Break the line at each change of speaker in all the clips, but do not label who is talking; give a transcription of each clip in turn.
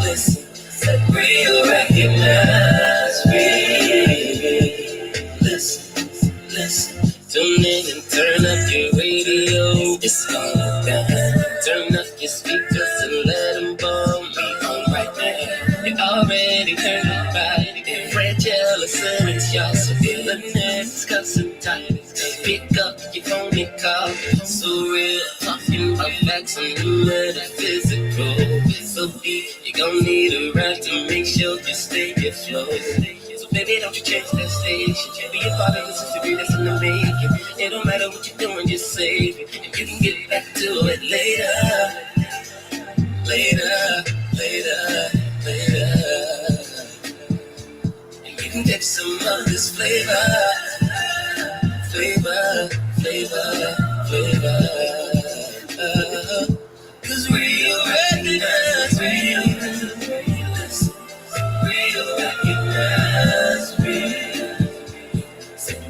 Listen, real recognize real. Listen. Tune in and turn up your radio. It's all about. Turn up your speakers and let them bomb me on right now. You already heard about it. Red, yellow, and it's y'all. So feel the next cussing tight. Pick up your phone and call. So real, talking about facts and metaphysical. So deep, you gon' need a ride to make sure you stay afloat. So baby, don't you change that station. Be a part of the history that's in the making. It don't matter what you're doing, just save it. And you can get back to it later. And you can get some of this flavor. Cause real recognize real. Real recognize real.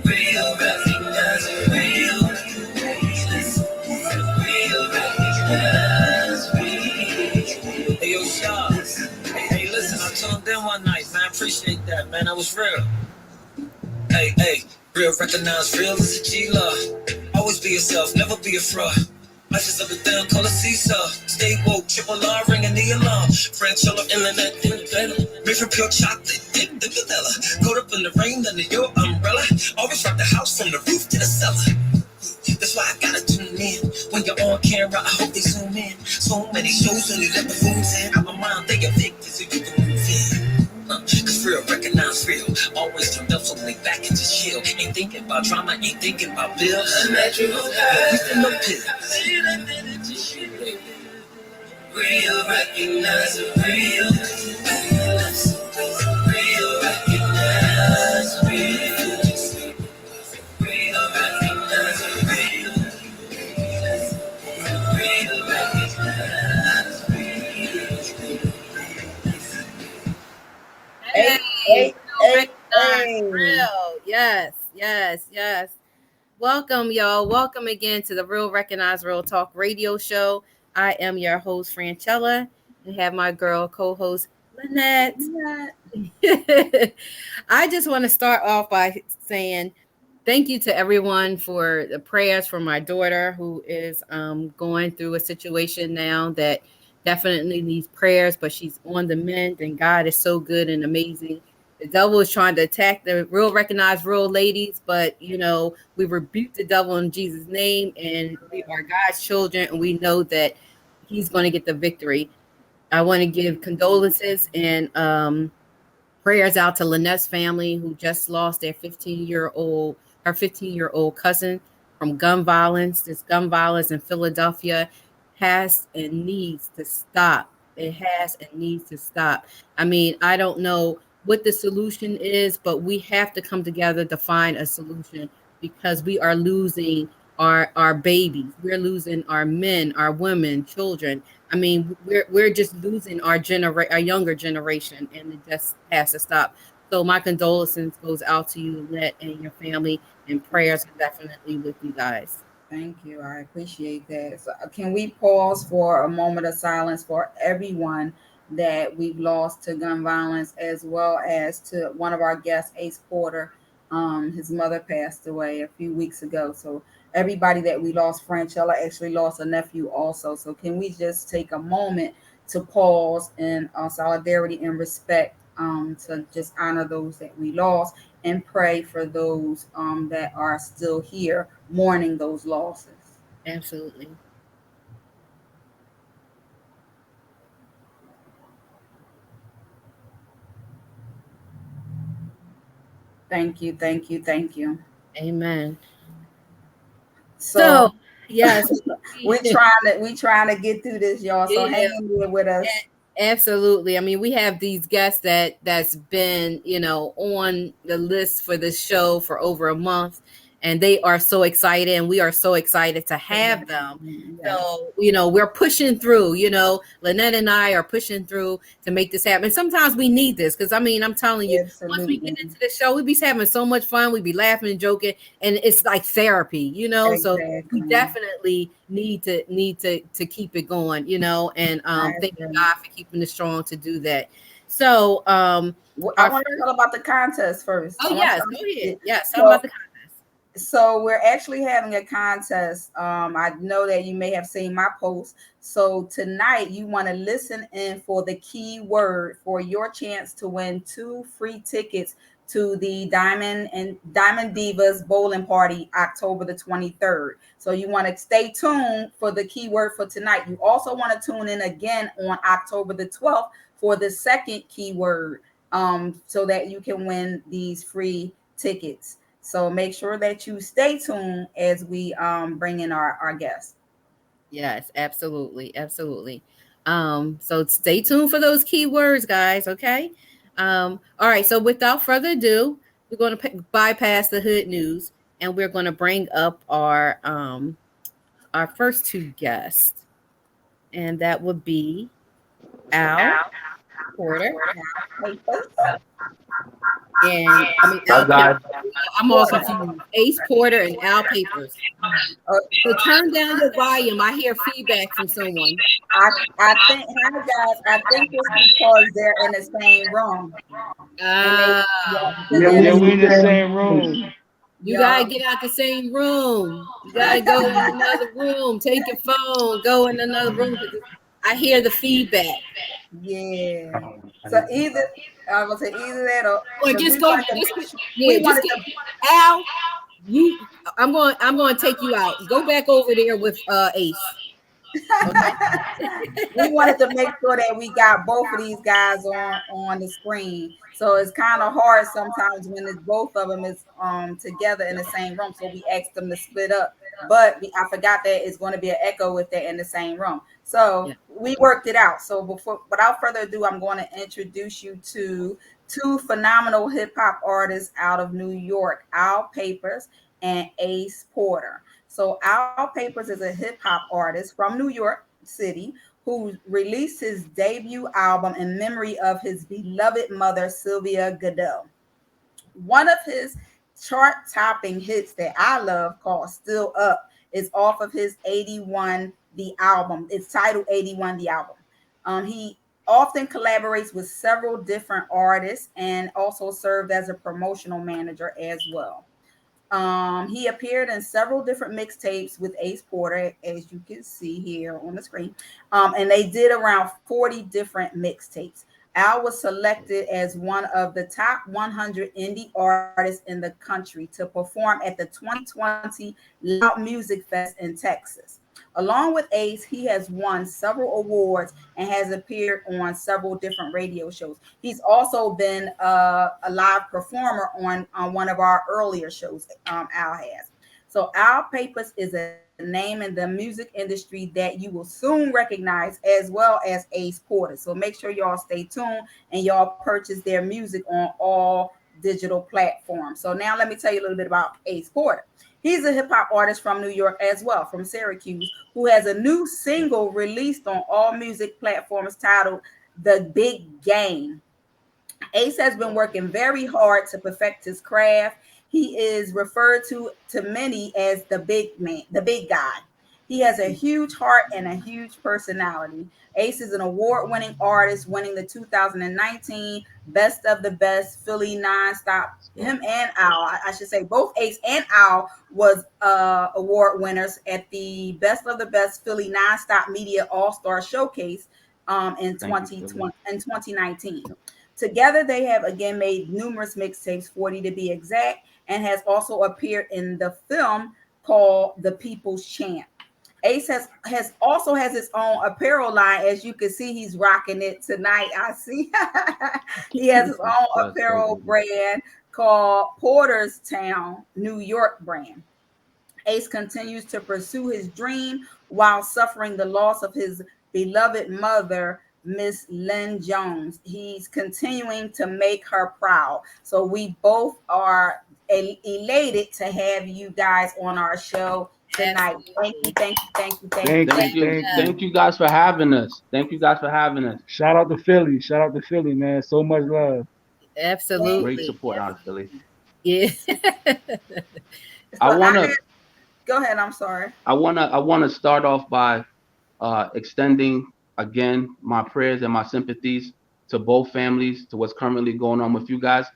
Real recognize real. Real recognize real. Hey, yo, Shaw. Hey, listen, I tuned in one night, man. I appreciate that, man. That was real. Hey, real recognize real is a G-Law. Always be yourself, never be a fraud. I just up and down, call a seesaw. Stay woke, triple R, ringing the alarm. French all up internet, in the pedal. Made from pure chocolate, dip the vanilla. Caught up in the rain under your umbrella. Always rock the house from the roof to the cellar. That's why I gotta tune in. When you're on camera, I hope they zoom in. So many shows when you let the fools in. Out my mind, they are victims so you can move in. Cause real, recognize real. Always turned up, so lay back and just chill. Ain't thinking about drama, ain't thinking about bills. Natural high. We still no pills. Real, recognize real. Real, recognize real. Real, recognize real. Real, recognize real.
Hey. Real. Yes. Welcome, y'all. Welcome again to the Real Recognize Real Talk radio show. I am your host, Franchella, and have my girl co-host, Lynette. I just want to start off by saying thank you to everyone for the prayers for my daughter who is going through a situation now that definitely needs prayers, but she's on the mend, and God is so good and amazing. The devil is trying to attack the real recognized real ladies, but we rebuke the devil in Jesus' name, and we are God's children, and we know that he's going to get the victory. I want to give condolences and prayers out to Lynette's family who just lost their 15-year-old cousin from gun violence. This gun violence in Philadelphia has and needs to stop. It has and needs to stop. I mean, I don't know what the solution is, but we have to come together to find a solution because we are losing our babies. We're losing our men, our women, children. I mean, we're just losing our younger generation, and it just has to stop. So my condolences goes out to you, Lynette, and your family, and prayers are definitely with you guys.
Thank you. I appreciate that. So can we pause for a moment of silence for everyone that we've lost to gun violence, as well as to one of our guests, Ace Porter. His mother passed away a few weeks ago. So everybody that we lost, Franchella actually lost a nephew also. So can we just take a moment to pause in solidarity and respect to just honor those that we lost and pray for those that are still here mourning those losses.
Absolutely.
Thank you.
Amen.
So
yes,
we trying to get through this, y'all. So hang in there with us.
Absolutely. I mean, we have these guests that's been, on the list for this show for over a month. and they are so excited, and we are so excited to have them.
Yes.
So, we're pushing through, Lynette and I are pushing through to make this happen. Sometimes we need this because, I'm telling you, once we get
Absolutely.
into the show, we be having so much fun. We be laughing and joking, and it's like therapy, So we
Exactly.
definitely need to keep it going, and
I
thank
agree.
God for keeping us strong to do that. So,
I
our
want to
first,
tell about the contest first.
oh
I want
yes,
to
go ahead.
yeah.
Yes, tell 'em
So
about the contest.
we're actually having a contest. I know that you may have seen my post. So tonight you want to listen in for the key word for your chance to win 2 free tickets to the Diamond Divas bowling party October the 23rd. So you want to stay tuned for the keyword for tonight. You also want to tune in again on October the 12th for the second keyword, so that you can win these free tickets. So make sure that you stay tuned as we bring in our guests.
Yes, absolutely, absolutely. So stay tuned for those keywords, guys. Okay. All right. So without further ado, we're going to bypass the hood news, and we're going to bring up our first two guests, and that would be Al Porter, and I mean
Hi
Al Papers.
guys.
I'm all confused. Ace Porter and Al Papers.
Uh,
So turn down your volume. I hear feedback from someone.
I think, hi guys, I think it's because they're in the same room, and they, yeah,
Ah.
because
Yeah,
they're in
we
the
in
Yeah, we
the
in the
same
same
room.
room.
You
yeah.
gotta get out the same room. You gotta go in another room. Take your phone. Go in another room. 'Cause I hear the feedback.
Yeah. So either I was say either that or
Or
because
just
we
go.
wanted to
Just
make sure
yeah.
we
Just
wanted
get
to
Al. You. I'm going to take you out. Go back over there with Ace. Okay.
we wanted to make sure that we got both of these guys on the screen. So it's kind of hard sometimes when it's both of them is together in the same room. So we asked them to split up. But I forgot that it's going to be an echo if they're in the same room. So
Yeah.
we worked it out. So without further ado, I'm going to introduce you to two phenomenal hip hop artists out of New York, Al Papers and Ace Porter. So Al Papers is a hip hop artist from New York City who released his debut album in memory of his beloved mother, Sylvia Goodell. One of his chart topping hits that I love, called Still Up, is off of his 81 The Album. It's titled 81 The Album. He often collaborates with several different artists and also served as a promotional manager as well. He appeared in several different mixtapes with Ace Porter, as you can see here on the screen. And they did around 40 different mixtapes. Al was selected as one of the top 100 indie artists in the country to perform at the 2020 Loud Music Fest in Texas. Along with Ace, he has won several awards and has appeared on several different radio shows. He's also been a live performer on one of our earlier shows. Al has. So Al Papers is a name in the music industry that you will soon recognize, as well as Ace Porter. So make sure y'all stay tuned and y'all purchase their music on all digital platforms. So now let me tell you a little bit about Ace Porter. He's a hip hop artist from New York as well, from Syracuse, who has a new single released on all music platforms titled The Big Game. Ace has been working very hard to perfect his craft. He is referred to many as the big man, the big guy. He has a huge heart and a huge personality. Ace is an award-winning artist, winning the 2019 Best of the Best Philly Nonstop. Him and Al, I should say, both Ace and Al was award winners at the Best of the Best Philly Nonstop Media All Star Showcase in
Thank you,
2020
Philly.
in 2019. Together, they have again made numerous mixtapes, 40 to be exact, and has also appeared in the film called The People's Champ. Ace has also has his own apparel line. As you can see, he's rocking it tonight. I see. He has his own
Bless, thank
apparel
you.
brand called Porter's Town, New York brand. Ace continues to pursue his dream while suffering the loss of his beloved mother, Miss Lynn Jones. He's continuing to make her proud. So we both are elated to have you guys on our show tonight. Thank you,
Absolutely.
thank you, thank you, thank you.
Thank
Thank
you,
you.
thank you.
Thank you guys for having us. Thank you guys for having us.
Shout out to Philly. Shout out to Philly, man. So much love.
Thank
Great
you.
Absolutely.
support out of Philly.
Yeah.
I
So
wanna
go ahead. I'm sorry.
I wanna start off by extending again my prayers and my sympathies to both families, to what's currently going on with you guys.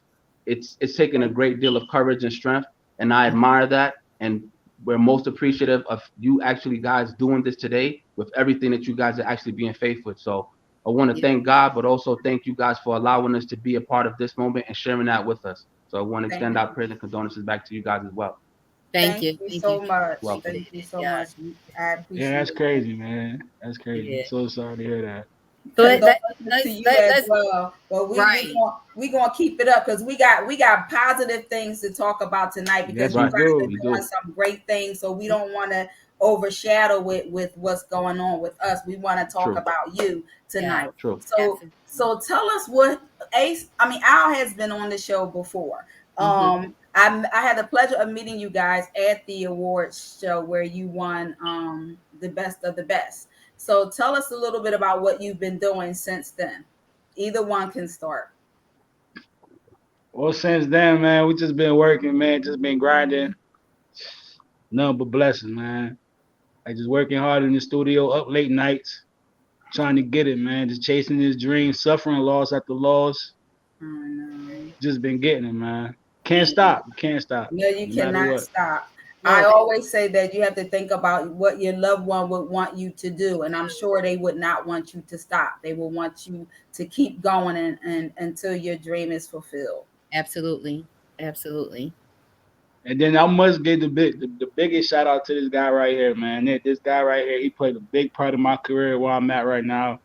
It's taken a great deal of courage and strength, and I admire that. And we're most appreciative of you actually guys doing this today with everything that you guys are actually being faithful with. So I want to
Yeah.
thank God, but also thank you guys for allowing us to be a part of this moment and sharing that with us. So I want to
Thank
extend
you.
our prayers and condolences back to you guys as well.
Thank
Thank
you.
you
Thank you.
so much.
Welcome.
Thank
Appreciate
you
it.
so
Yeah.
much. I
Yeah,
appreciate
that's
that.
crazy, man. That's crazy. I'm
Yeah.
so sorry to hear that.
So
Condolences to you as
let's
well. But
right.
we gonna keep it up because we got positive things to talk about tonight because
Yes,
you
we
Right.
guys are
do.
We
doing
do.
some great things. So we don't want to overshadow it with what's going on with us. We want to talk
True.
about you
Yeah.
tonight.
True.
So
Absolutely.
tell us what Ace. I mean, Al has been on the show before.
Hmm.
I had the pleasure of meeting you guys at the awards show where you won the best of the best. So tell us a little bit about what you've been doing since then. Either one can start.
Well, since then, man, we just been working, man. Just been grinding. Nothing but blessings, man. Like just working hard in the studio, up late nights, trying to get it, man. Just chasing this dream, suffering loss after loss.
I know.
Just been getting it, man. Can't
Yeah.
stop. Can't stop.
No, you
No matter
cannot
what.
stop. I
Well,
always say that you have to think about what your loved one would want you to do, and I'm sure they would not want you to stop. They will want you to keep going and until your dream is fulfilled.
absolutely. Absolutely.
And then I must give the biggest shout out to this guy right here, man. This guy right here, he played a big part of my career where I'm at right now.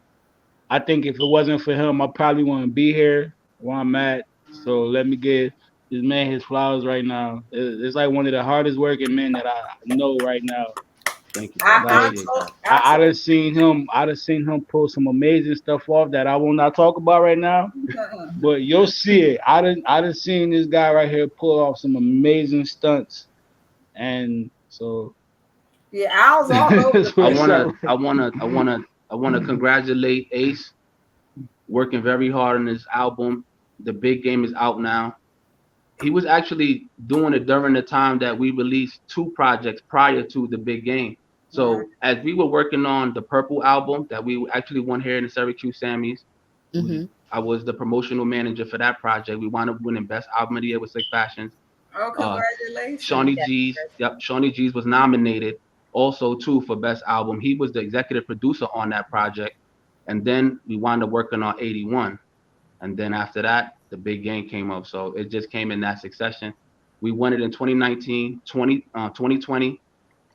I think if it wasn't for him, I probably wouldn't be here where I'm at. So let me give this man his flowers right now. It's like one of the hardest working men that I know right now.
Thank you, sir.
Like
Appreciate that.
I
I
done seen him, pull some amazing stuff off that I will not talk about right now.
told
But you'll see it. I done seen this guy right here pull off some amazing stunts, and so
yeah, I was all over the
that's
I
what's
place.
wanna,
up.
I wanna, I wanna, I wanna congratulate Ace, working very hard on this album. The big game is out now. He was actually doing it during the time that we released two projects prior to the big game.
Right.
So as we were working on the Purple album that we actually won here in the Syracuse Sammys,
Hmm.
I was the promotional manager for that project. We wound up winning Best Album of the Year with Slick Fashions.
Oh,
Uh,
congratulations.
Shawnee
Yeah.
G's, yep, Shawnee G's was nominated also too for Best Album. He was the executive producer on that project. And then we wound up working on 81. And then after that, the big game came up. So it just came in that succession. We won it in 2019, 2020.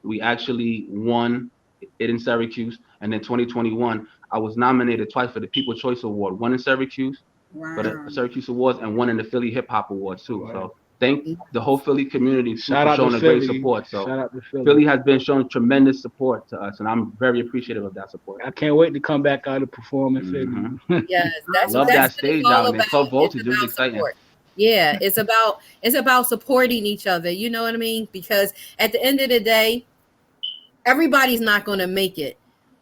We actually won it in Syracuse. And then 2021, I was nominated twice for the People Choice Award, one in Syracuse for the
Wow.
Syracuse Awards and one in the Philly Hip Hop Awards too.
Right.
So thank the whole Philly community too
Shout
for
out to
showing a great
Philly.
support. So
Shout out to Philly.
Philly has been showing tremendous support to us, and I'm very appreciative of that support.
I can't wait to come back out and perform in
Hmm
Philly.
Yes,
I
that's
love
that's
that
what it's
stage
all
out in there.
about.
12
It's
voltage. It was
about
exciting.
support. Yeah, it's about supporting each other. You know what I mean? Because at the end of the day, everybody's not going to make it,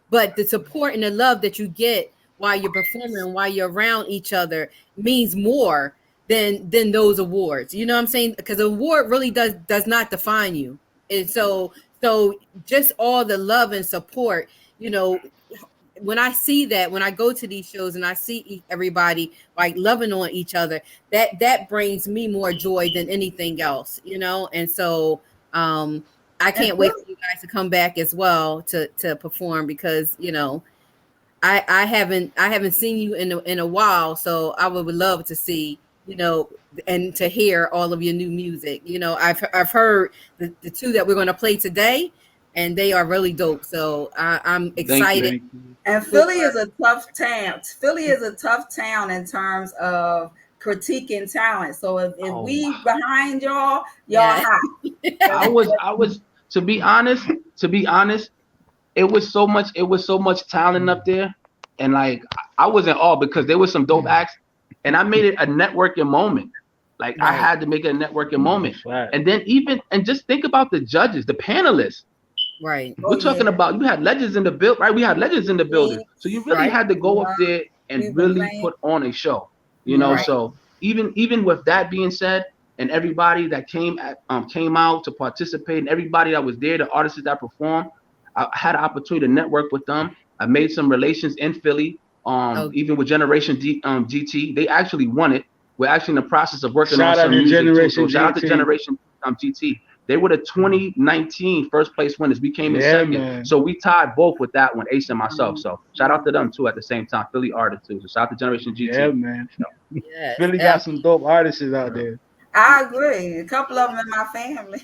but the support and the love that you get while you're performing, while you're around each other, means more than those awards. You know what I'm saying? Because the award really does not define you. And so just all the love and support, you know, when I see that, when I go to these shows and I see everybody like loving on each other, that brings me more joy than anything else, you know. And so I
And
can't wait for you guys to come back as well to perform because I haven't seen you in a while, so I would love to see, you know, and to hear all of your new music. You know, I've heard the two that we're going to play today, and they are really dope. So I'm
Thank you.
excited
Thank you.
And
for.
Philly is a tough town. Philly is a tough town in terms of critiquing talent. So if
Oh,
we behind y'all
Yeah.
hot.
I was to be honest, it was so much talent up there, and like
I was in awe because there was some dope acts, and I made it a networking moment. Like I had to make it a networking moment. And then and just think about the judges, the panelists.
Right.
We're talking about, you had legends in the build, right? We had legends in the building. So you really had to go up there and really put on a show, you know? So even with that being said, and everybody that came out to participate, and everybody that was there, the artists that performed, I had an opportunity to network with them. I made some relations in Philly, even with Generation GT. They actually won it. We're actually in the process of working on some music too. So shout out to Generation GT. They were the 2019 first place winners. We came in second. Man. So we tied both with that one, Ace and myself. So shout out to them too at the same time. Philly artists too. So shout out to Generation GT.
Yeah, man. Yes, Philly got some dope artists out there.
I agree. A couple of them in my family.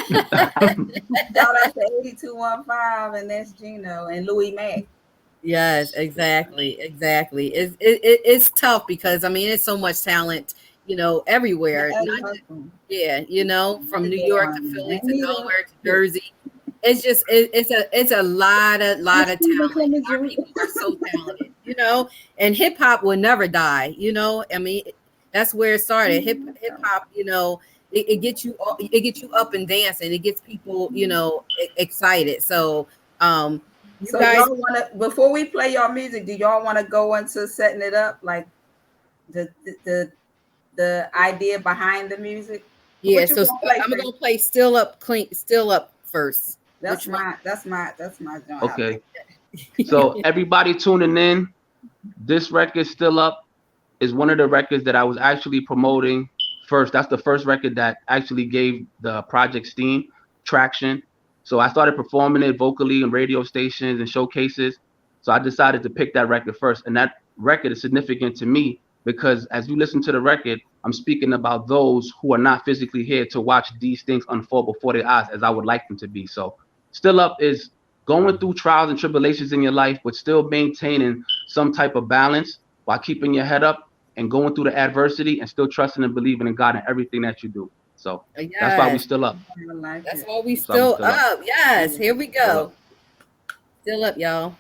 Shout out to 8215, and that's Gino and Louis Mack.
Yes, exactly. It's tough because I mean it's so much talent, you know, everywhere. You know, from New York to Philly to Delaware to Jersey. It's just it's a lot of talent. Our people are so talented, you know, and hip hop will never die. You know, I mean that's where it started. Hip hop, you know, it gets you up and dancing. It gets people, you know, excited. So
so guys, y'all wanna, before we play your music, do y'all want to go into setting it up, like the idea behind the music?
Yeah, so I'm gonna play Still Up first.
That's my job.
Okay. So everybody tuning in, this record Still Up is one of the records that I was actually promoting first. That's the first record that actually gave the project steam, traction. So I started performing it vocally in radio stations and showcases. So I decided to pick that record first. And that record is significant to me because as you listen to the record, I'm speaking about those who are not physically here to watch these things unfold before their eyes as I would like them to be. So Still Up is going through trials and tribulations in your life, but still maintaining some type of balance while keeping your head up and going through the adversity and still trusting and believing in God in everything that you do. So that's why we still up.
That's why we still up. Yes, here we go. Still up, y'all.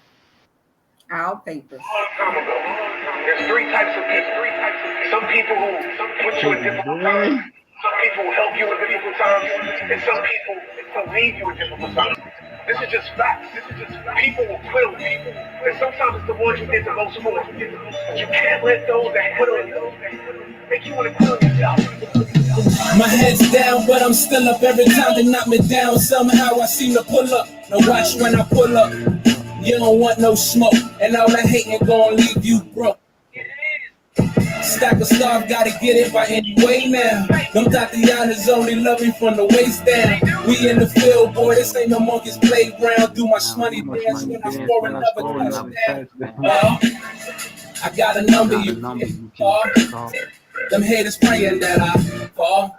Our papers.
There's three types of people. Some people who put you in difficult times. Some people who help you in difficult times. And some people who leave you in difficult times. This is just facts. People will quit on you. And sometimes it's the ones you did the most for. You can't let those that quit on you make you want to quit on yourself.
My head's down, but I'm still up. Every time they knock me down, somehow I seem to pull up. Now watch when I pull up. You don't want no smoke, and all that hating gonna leave you broke. Stack of stuff, gotta get it by any way now. Them Tatianas only love me from the waist down. We in the field, boy, this ain't no monkey's playground. Do my money dance when I score another touchdown. I got a number you can call. Them haters praying that I fall,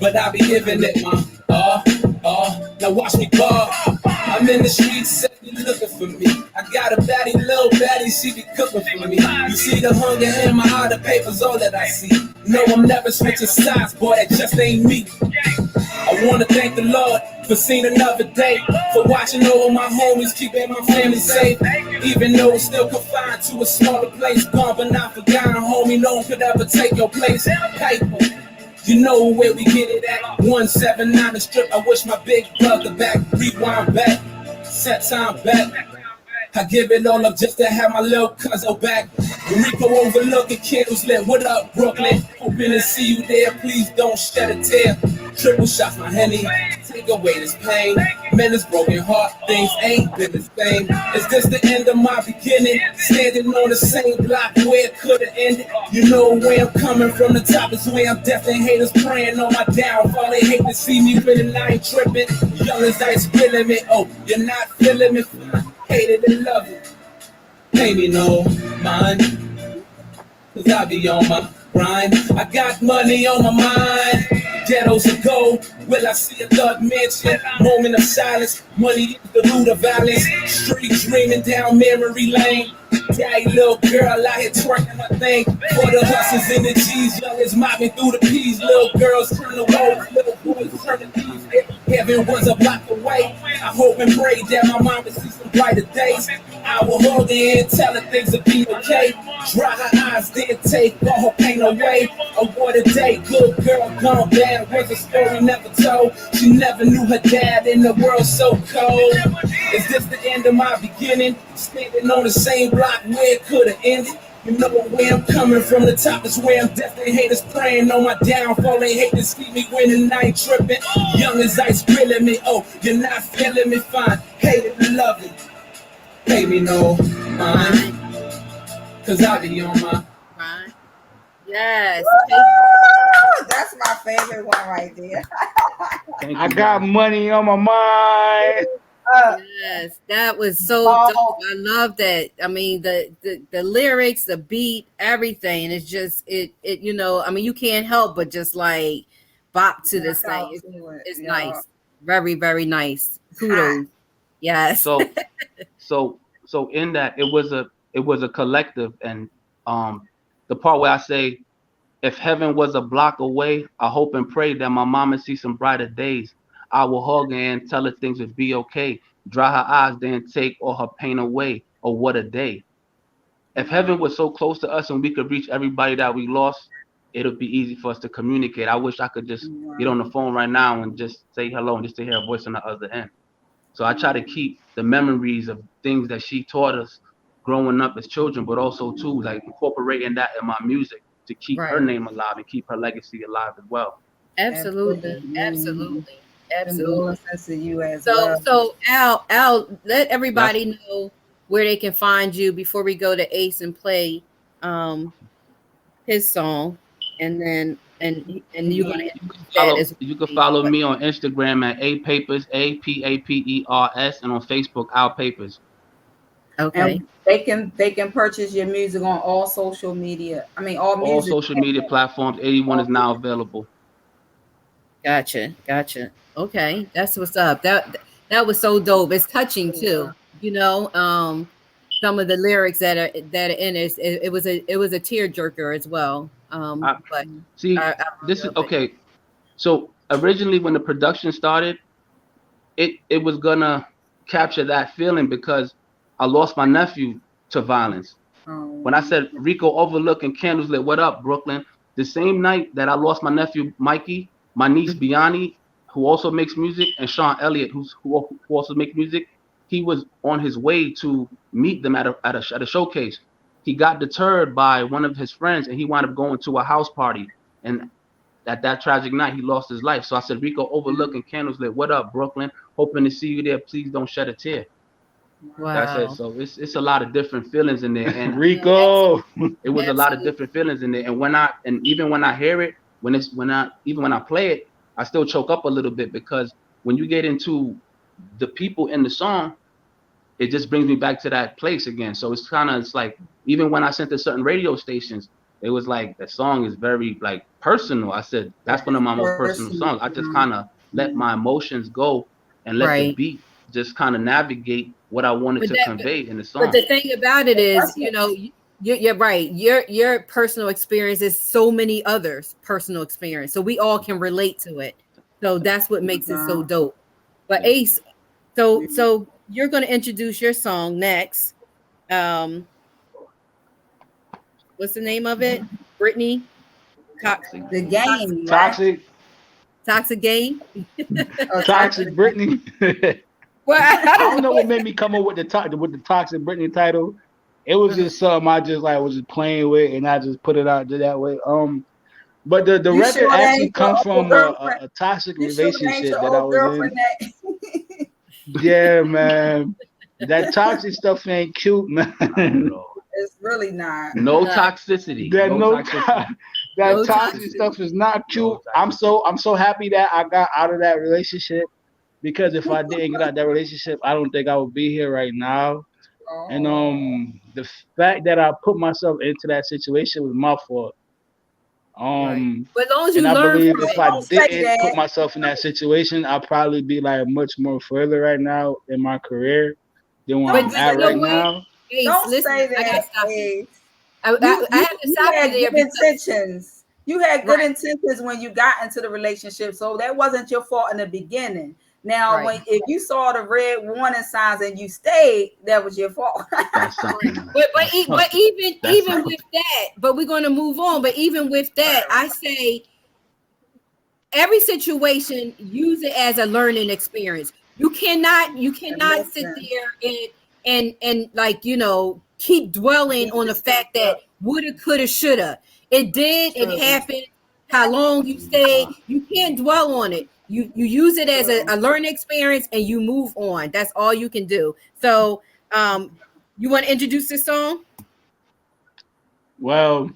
but I be giving it my all. Now watch me ball. I'm in the streets, looking for me. I got a baddie, little baddie, she be cooking for me. You see the hunger in my eye, the paper's all that I see. No, I'm never switching sides, boy, that just ain't me. I wanna thank the Lord for seeing another day, for watching over my homies, keeping my family safe. Even though it's still confined to a smaller place, gone but not forgotten, homie, no one could ever take your place. Paper, you know where we get it at, 179 the strip. I wish my big brother back, rewind back, set time back. I give it all up just to have my little cousin back. Rico overlooking candles lit. What up, Brooklyn? Hoping to see you there. Please don't shed a tear. Triple shots my Henny. Take away this pain. Man, this broken heart. Things ain't been the same. Is this the end of my beginning? Standing on the same block where it could have ended. You know where I'm coming from. The top is where I'm deaf and haters praying on my downfall. They hate to see me winning. I ain't tripping. Young as ice spilling me. Oh, you're not feeling me. Hate it and love it. Pay me no mind, cause I be on my grind. I got money on my mind. Ghettos of gold. Will I see a thug mansion? Moment of silence. Money is the root of violence. Street dreaming down memory lane. Daddy little girl out here twerking her thing. For the hustlers in the G's, youngest mopping through the P's. Little girls turn the road, little boys turn the D's. Heaven was a block away. I hope and pray that my mama sees some brighter days. I will hold her and tell her things will be okay. Dry her eyes, then take all her pain away. A water day, good girl gone bad was a story never told. She never knew her dad in the world so cold. Is this the end of my beginning? Standing on the same block where it could have ended. You know where I'm coming from, the top is where I'm definitely haters praying on my downfall. They hate to see me winning, I ain't tripping. Young as ice grilling me, oh, you're not feeling me fine. Hate it, love it. Pay me no mind, cause I be on my
Right. Yes.
Woo! That's my favorite one right there.
Thank
I
you,
got
guys.
money on my mind.
Yes, that was so dope.
Oh,
I love that. I mean, the lyrics, the beat, everything. It's just it. You know, I mean, you can't help but just like bop to this
rock
thing.
out to it.
It's
Yeah.
nice. Very, very nice.
It's hot.
Kudos. Yes.
So so in that it was a collective, and the part where I say, if heaven was a block away, I hope and pray that my mama see some brighter days. I will hug her and tell her things would be okay. Dry her eyes, then take all her pain away. Oh, what a day. If heaven was so close to us and we could reach everybody that we lost, it'll be easy for us to communicate. I wish I could just get on the
Wow.
phone right now and just say hello and just to hear a voice on the other end. So I try to keep the memories of things that she taught us growing up as children, but also too like incorporating that in my music to keep her
Right.
name alive and keep her legacy alive as well.
Absolutely.
Absolutely.
Absolutely. Absolutely.
Condolences to you as
So
well.
Al, let
That's
everybody know where they can find you before we go to Ace and play um his song, and then and you're gonna
Mhm.
introduce that as
you can
well.
follow
But
me on Instagram at A Papers, APAPERS, and on Facebook, Al Papers.
okay.
And they can purchase your music on all social media. I mean, all
All
music
social media
platforms.
platforms, 81
All
is now
music.
available.
Gotcha, gotcha. Okay, that's what's up. That was so dope. It's touching too. You know, some of the lyrics that are in it, it was a tear jerker as well.
I
But
see
I
this is
love it.
okay. So originally when the production started, it was gonna capture that feeling because I lost my nephew to violence. When I
Oh,
said Rico Overlook and Candles Lit, what up, Brooklyn? The same night that I lost my nephew Mikey, my niece
Mhm.
Biani, who also makes music, and Sean Elliott, who also makes music, he was on his way to meet them at a showcase. He got deterred by one of his friends, and he wound up going to a house party. And at that tragic night, he lost his life. So I said, Rico Overlook and Candles Lit, what up, Brooklyn? Hoping to see you there. Please don't shed a tear. That's it.
Wow.
So it's a lot of different feelings in there, and
Absolutely.
Rico.
it was a lot of
Absolutely.
different feelings in there. And even when I hear it, when I play it, I still choke up a little bit because when you get into the people in the song, it just brings me back to that place again. So it's like even when I sent to certain radio stations, it was like the song is very like personal. I said that's one
it's
of my most personal
personal.
songs. I just kind of let my emotions go and let the
Right.
beat just kind of navigate what I wanted
But
to convey in the
but
song.
the thing about it is,
That's
you
what.
know, you're right. Your personal experience is so many others' personal experience, so we all can relate to it. So that's what makes it so dope. But
Yeah.
Ace, so you're going to introduce your song next. Um, what's the name of it? Brittany, to-
Toxic.
The
toxic,
game, right?
Toxic,
toxic game.
Oh,
toxic
toxic.
Brittany.
Well, I
I
don't
don't know what
know.
made me come up with the toxic Brittany title. It was just something I just like was just playing with, and I just put it out there that way. But the
You
record
sure that
actually
ain't your
comes
old
from
girlfriend?
a toxic
You sure that ain't
relationship
your
that I
old
was
girlfriend?
in.
That
Yeah, man. That toxic stuff ain't cute,
Oh
man.
no.
it's really not.
No
Not
toxicity.
That
No
no
toxicity.
that
no
toxic
toxic.
stuff is not cute.
No toxicity.
I'm so happy that I got out of that relationship because if I didn't get out of that relationship, I don't think I would be here right now. And
Oh,
the fact that I put myself into that situation was my fault.
Right.
Um
But as long as
and
you
I
learn
believe
from
if
it,
I
don't say
didn't put
that.
myself in that situation, I'd probably be like much more further right now in my career than where
but
I'm
Don't
at
you
say
know
right
what?
that.
now.
Ace,
Don't
listen,
say
I gotta
that,
stop you.
Ace.
I,
You
I
you
have to
you
stop you
had
there
good
because
intentions. You had good
right,
intentions when you got into the relationship, so that wasn't your fault in the beginning. Now,
Right.
if you saw the red warning signs and you stayed, that was your fault.
That's something.
But
That's
even
That's
with that, but we're going to move on. But even with that, I say every situation, use it as a learning experience. You cannot sit
Listen,
there and like, you know, keep dwelling
beat
on the
yourself
fact that
up.
woulda, coulda, shoulda. It
True.
happened. How long you stay, you can't dwell on it. You use it as a learning experience and you move on. That's all you can do. So you want to introduce this song?
Well,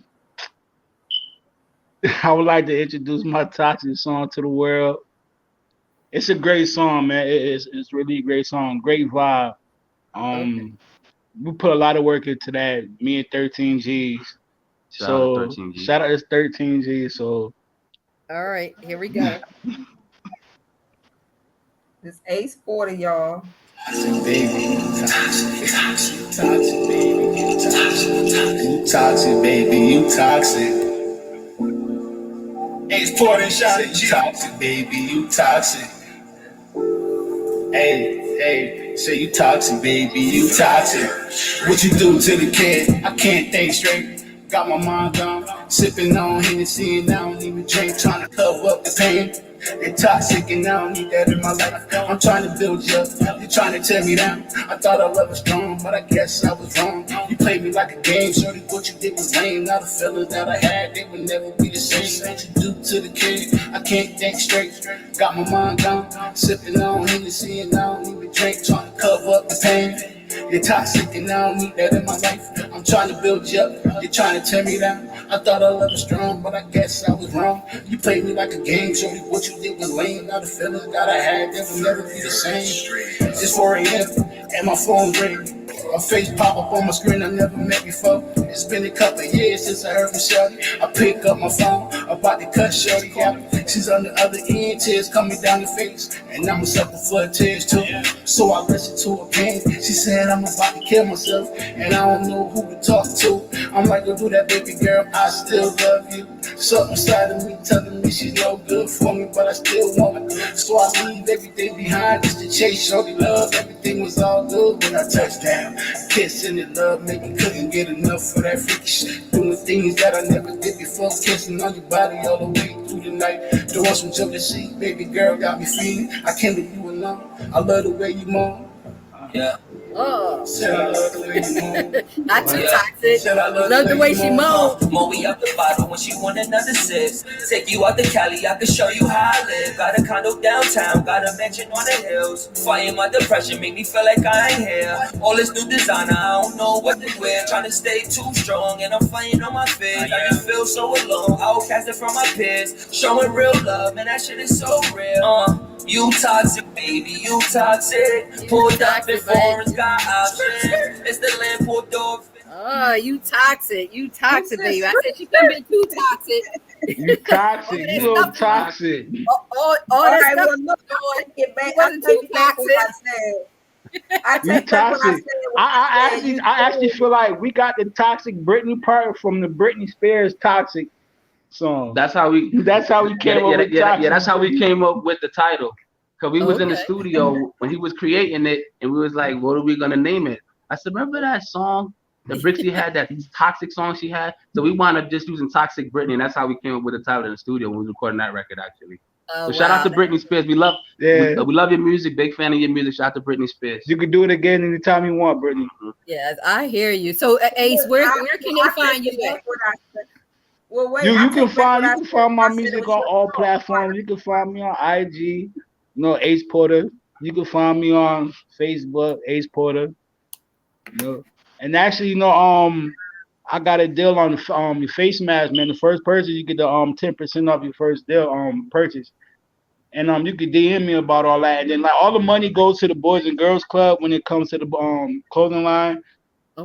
I would like to introduce my toxic song to the world. It's a great song, man. It's really a great song. Great vibe.
Okay.
We put a lot of work into that. Me and 13 G's.
shout out to
So
13G.
shout out to 13 G's. So
All right, here we go.
This Ace Porter, y'all.
Baby, you toxic, toxic, baby, you toxic, baby, you toxic. Ace Porter, shout at you, toxic, baby, you toxic. Hey, say you toxic, baby, you toxic. What you do to the kid? I can't think straight. Got my mind gone, sipping on Hennessy and I don't even drink, trying to cover up the pain. They toxic and I don't need that in my life. I'm trying to build you up, you're trying to tear me down. I thought our love was strong, but I guess I was wrong. You played me like a game, shorty, what you did was lame. Now the feelings that I had, they would never be the same. What you do to the kid? I can't think straight. Got my mind gone, sipping on Hennessy and I don't even drink, trying to cover up the pain. You're toxic and I don't need that in my life. I'm trying to build you up, you're trying to tear me down. I thought our love was strong, but I guess I was wrong. You played me like a game, shorty, what you did was lame. Now the feelings that I had, they will never be the same. It's 4 a.m. and my phone's ringing. A face pop up on my screen I never met before. It's been a couple of years since I heard from Shorty. I pick up my phone, about to cut Shorty out. She's on the other end, tears coming down the face. And I'm a sucker for tears too. So I listened to her pain. She said I'm about to kill myself. And I don't know who to talk to. I'm like, go do that, baby girl, I still love you. Something inside of me telling me she's no good for me, but I still want her. So I leave everything behind just to chase Shorty love. Everything was all good when I touched down. Kissing and love, maybe couldn't get enough for that freaky shit. Doing things that I never did before. Kissing on your body all the way through the night. Doing some jealousy, baby girl got me feeling. I can't leave you alone. I love the way you moan. Yeah.
Oh,
Said I love the way you moan.
not too toxic.
Said I
Love the way she moans.
Moe out the bottle when she want another sip. Take you out to Cali, I can show you how I live. Got a condo downtown, got a mansion on the hills. Fighting my depression, make me feel like I ain't here. All this new designer, I don't know what to wear. Trying to stay too strong, and I'm fighting on my fears. I just feel so alone, outcasted from my peers. Showing real love, man, that shit is so real. You toxic, baby, you toxic. Pulled up in foreigns, got options. It's the land pulled off.
Oh, you toxic, baby. I said she couldn't be too toxic.
you toxic, you little toxic.
All
All
that
right,
stuff.
well, look, I take it back.
It wasn't too
What I said. I
You
take back what I
toxic.
said.
I actually feel like we got the toxic Britney part from the Britney Spears toxic song.
That's how we
came up with toxic.
yeah, that's how we came up with the title. Cause we was in the
Okay.
studio when he was creating it, and we was like, "What are we gonna name it?" I said, "Remember that song that Brixie had, that these toxic songs she had?" So we wound up just using "Toxic Britney," and that's how we came up with the title in the studio when we was recording that record. Actually,
Oh,
so shout out to Britney Spears. We love
Yeah.
we love your music. Big fan of your music. Shout out to Britney Spears.
You can do it again anytime you want, Brittany.
Yes, I hear you. So, Ace, where can they find you at?
Well, wait,
You
I
can
take back what I
find
said.
my
I said it
music
was
on
your
all
fault.
platforms. You can find me on IG, Ace Porter. You can find me on Facebook, Ace Porter. And actually, I got a deal on your face mask, man. The first purchase, you get the 10% off your first deal purchase. And you can DM me about all that. And then like all the money goes to the Boys and Girls Club when it comes to the clothing line.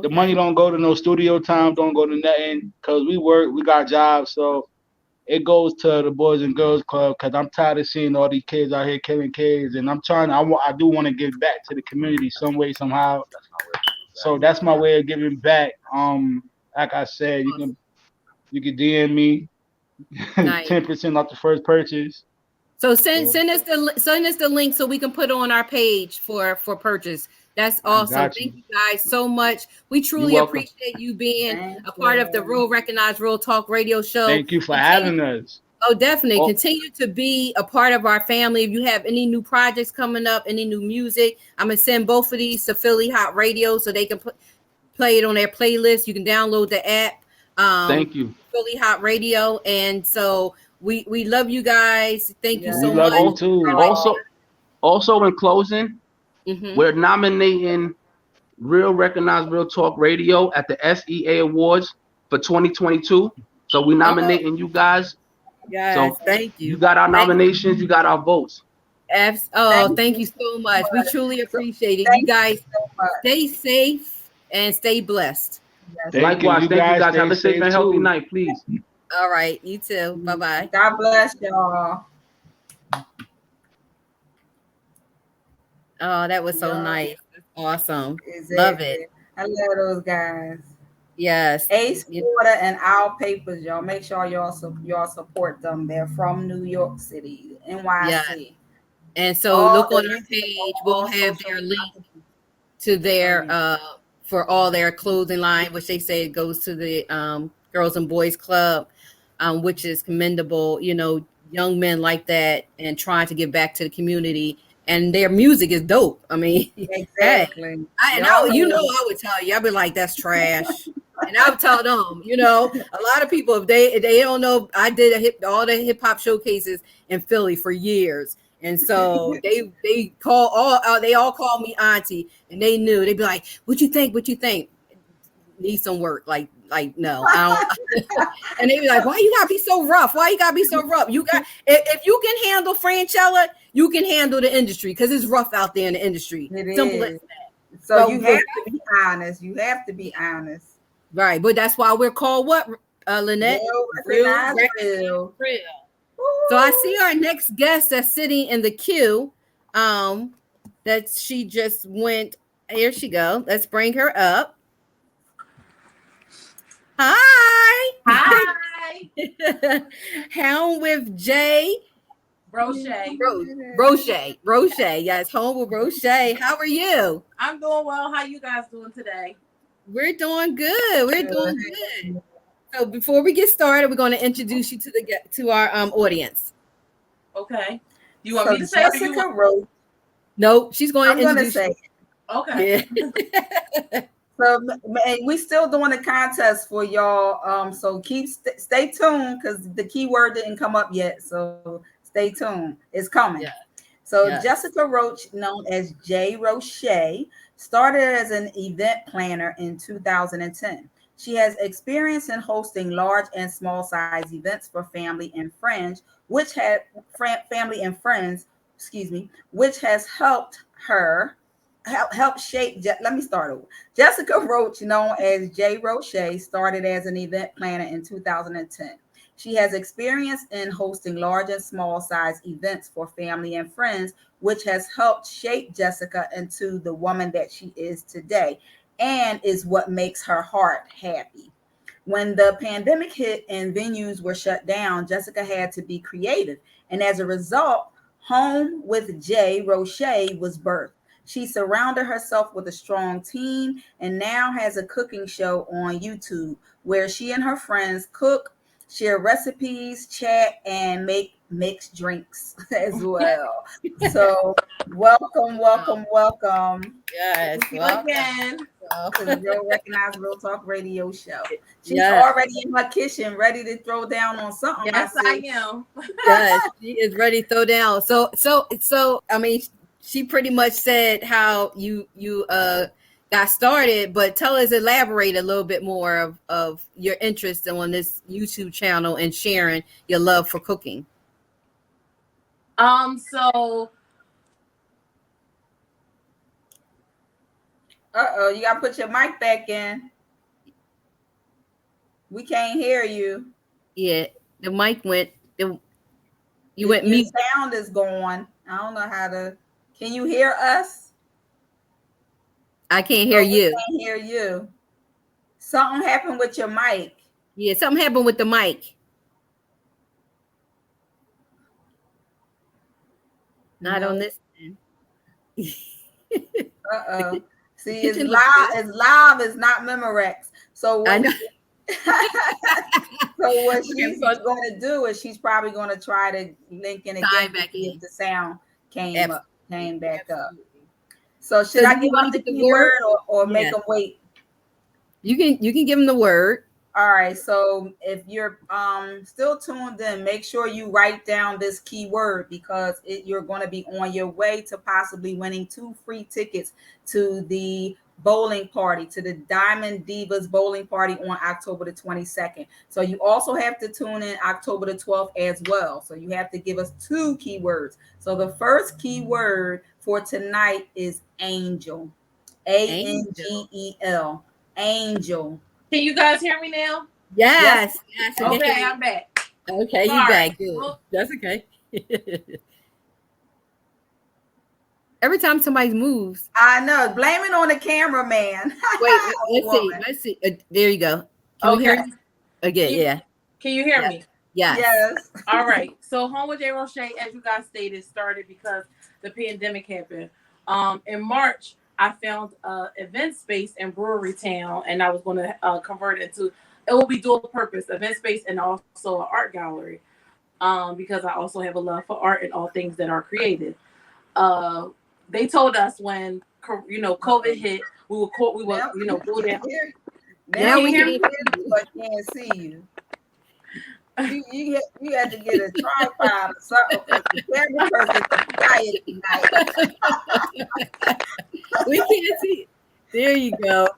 The money don't go to no studio time, don't go to nothing, because we work, we got jobs, so it goes to the Boys and Girls Club, because I'm tired of seeing all these kids out here killing kids, and I do want to give back to the community some way, somehow. So that's my way of giving back. Like I said, you can DM me,
Nice.
10% off the first purchase.
So send us the link so we can put it on our page for purchase. That's awesome. Thank you guys so much. We truly appreciate you being a part of the Real Recognized Real Talk radio show.
Thank you for having us.
Oh, definitely. Continue to be a part of our family. If you have any new projects coming up, any new music, I'm going to send both of these to Philly Hot Radio so they can play it on their playlist. You can download the app.
Thank you.
Philly Hot Radio. And so we love you guys. Thank you so
we
much.
Love you too.
Also in closing, we're nominating Real Recognized Real Talk Radio at the SEA Awards for 2022. So we're nominating you guys.
Yes,
so
thank you.
You got our nominations. You got our votes.
Thank you so much. We truly appreciate it. You guys stay safe and stay blessed.
Likewise. Thank you guys. Have a safe and healthy night, please.
All right. You too. Bye-bye.
God bless y'all.
Oh, that was so nice. Awesome. Love it.
I love those guys.
Yes.
Ace Porter and Owl Papers, y'all. Make sure y'all support them. They're from New York City, NYC.
Yes. And so look on our page. We'll have their link to their for all their clothing line, which they say goes to the Girls and Boys Club, which is commendable. You know, young men like that and trying to give back to the community. And their music is dope. I mean,
exactly.
I would tell you, I'd be like, that's trash. And I would tell them, you know, a lot of people, if they don't know, I did all the hip hop showcases in Philly for years. And so they all call me auntie, and they knew. They'd be like, what you think? What you think? Need some work. Like no, I don't. And they'd be like, why you gotta be so rough? Why you gotta be so rough? You got if you can handle Franchella, you can handle the industry because it's rough out there in the industry. Simple as that.
So you have to be honest. You have to be honest.
Right, but that's why we're called what, Lynette?
Real.
So I see our next guest that's sitting in the queue. That she just went. Here she go. Let's bring her up. Hi. Home with Jae
Roche.
Roche. Yes, home with Roche. How are you?
I'm doing well. How you guys doing today?
We're doing good. So before we get started, we're going to introduce you to our audience.
Okay. You want me to say
Jessica Roche?
Nope, she's going to introduce
say.
Okay.
Yeah. So we still doing the contest for y'all. So stay tuned because the keyword didn't come up yet. So stay tuned. It's coming. Yeah. So Jessica Roche, known as Jae Roche, started as an event planner in 2010. She has experience in hosting large and small size events for family and friends, which has helped her help shape. Let me start over. Jessica Roche, known as Jae Roche, started as an event planner in 2010. She has experience in hosting large and small size events for family and friends, which has helped shape Jessica into the woman that she is today and is what makes her heart happy. When the pandemic hit and venues were shut down, Jessica had to be creative. And as a result, Home with Jae Roche was birthed. She surrounded herself with a strong team and now has a cooking show on YouTube where she and her friends cook, share recipes, chat, and make mixed drinks as well. So welcome.
Yes,
again.
To the Real Recognized Real Talk radio show. She's already in her kitchen, ready to throw down on something.
Yes, I am.
Yes, she is ready to throw down. So I mean, she pretty much said how you got started, but elaborate a little bit more of your interest on this YouTube channel and sharing your love for cooking.
So
you gotta put your mic back in. We can't hear you.
Yeah, the mic went. You went mute.
Sound is going. I don't know how to. Can you hear us?
I can't hear you.
Can't hear you. Something happened with your mic.
Yeah, something happened with the mic. Not
No.
on this end.
Uh-oh. See, it's
kitchen looks
live.
good.
It's live. It's not Memorex. So
I
what?
know.
So what
Okay,
she's
we're gonna
going to do is she's probably going to try to link in again
sign
to
back
see if
in.
the sound came back up.
Absolutely.
So
So
should I
do
give
you want
them
to
the
get the word?
keyword or make
Yes.
them wait?
You can give them the word.
All right. So if you're still tuned in, make sure you write down this keyword because you're going to be on your way to possibly winning 2 free tickets to the bowling party, to the Diamond Divas bowling party on October the 22nd. So you also have to tune in October the 12th as well. So you have to give us 2 keywords. So the first keyword for tonight is angel. ANGEL. Angel.
Can you guys hear me now?
Yes.
Yes. Yes. I can
Okay,
hear you.
I'm back.
Okay, you
Sorry.
back. Good. That's okay. Every time somebody moves,
I know. Blame it on the cameraman.
wait, let's see.
Woman.
Let's see. There you go. Can we hear
Okay.
you? Again, yeah.
Can you hear
Yes.
me?
Yes.
Yes.
All right. So Home with Jae Roche, as you guys stated, started because the pandemic happened. In March, I found an event space in Brewery Town, and I was going to convert it to. It will be dual purpose event space and also an art gallery. Because I also have a love for art and all things that are creative. They told us when COVID hit, we would
Now,
go down.
now
Now
we
we
can
can
hear you, but can't see you. You had to get a tripod or something because the camera person is quiet tonight.
we can't see. There you go.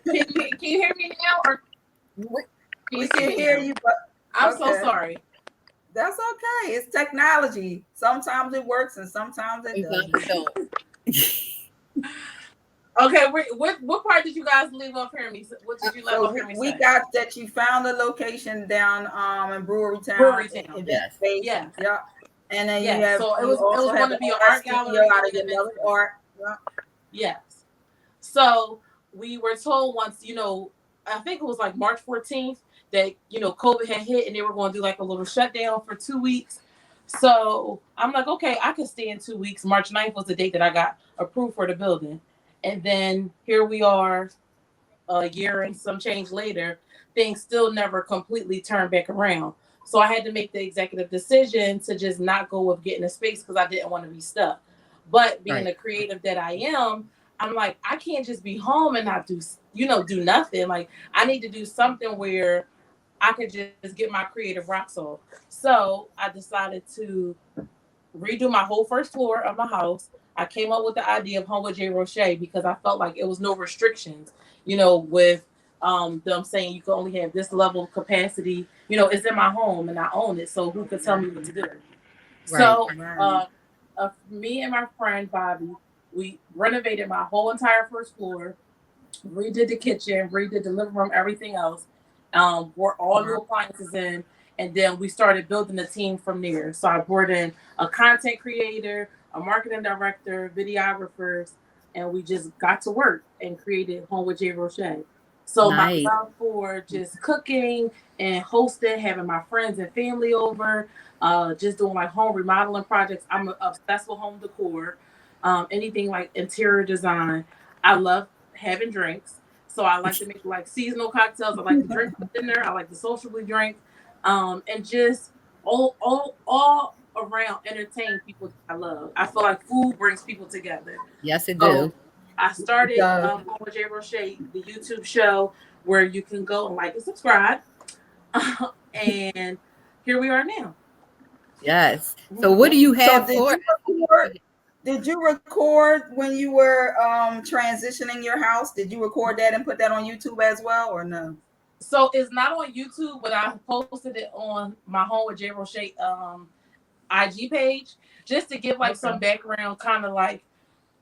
Can you hear me now, or can
We
you see
can
me
hear
now?
you, but
I'm so
okay.
sorry.
That's okay. It's technology. Sometimes it works and sometimes it
Sometimes
doesn't.
we don't.
Okay, what part did you guys leave off hearing me? What did you leave
So
off hearing me
we
say?
got that you found a location down in Brewery Town,
Brewery Town.
event
Yes.
space.
Yeah.
Yeah. And then
Yeah. So
you
it
also
was
have
going to
an
be an
art
art
studio
gallery
out
and
of
an
your
event
love
space.
art. Yeah.
Yes. So we were told once, I think it was like March 14th that, COVID had hit and they were going to do like a little shutdown for 2 weeks. So I'm like, okay, I could stay in 2 weeks. March 9th was the date that I got approved for the building. And then here we are a year and some change later, things still never completely turned back around. So I had to make the executive decision to just not go with getting a space because I didn't want to be stuck. But being
Right.
the creative that I am, I'm like, I can't just be home and not do nothing. Like I need to do something where I could just get my creative rocks off. So I decided to redo my whole first floor of my house. I came up with the idea of Home with Jae Roche because I felt like it was no restrictions, with them saying you can only have this level of capacity. It's in my home and I own it, so who could tell me what to do?
Right.
So,
Right.
me and my friend Bobby, we renovated my whole entire first floor, redid the kitchen, redid the living room, everything else. Brought all new appliances in, and then we started building a team from there. So I brought in a content creator, a marketing director, videographers, and we just got to work and created Home with Jae Roche. So my
Nice.
love for just cooking and hosting, having my friends and family over, just doing like home remodeling projects. I'm obsessed with home decor, anything like interior design. I love having drinks. So I like to make like seasonal cocktails. I like to drink for dinner. I like to socially drink, and just all around entertain people that I love. I feel like food brings people together.
Yes, it
So
do.
I
It
started
does.
with Jae Roche, the YouTube show where you can go and like and subscribe. And here we are now.
Yes. So what do you
So
have for?
did you record when you were transitioning your house? Did you record that and put that on YouTube as well or no?
So it's not on YouTube, but I posted it on my Home with Jae Roche IG page just to give like some
Okay.
background, kind of like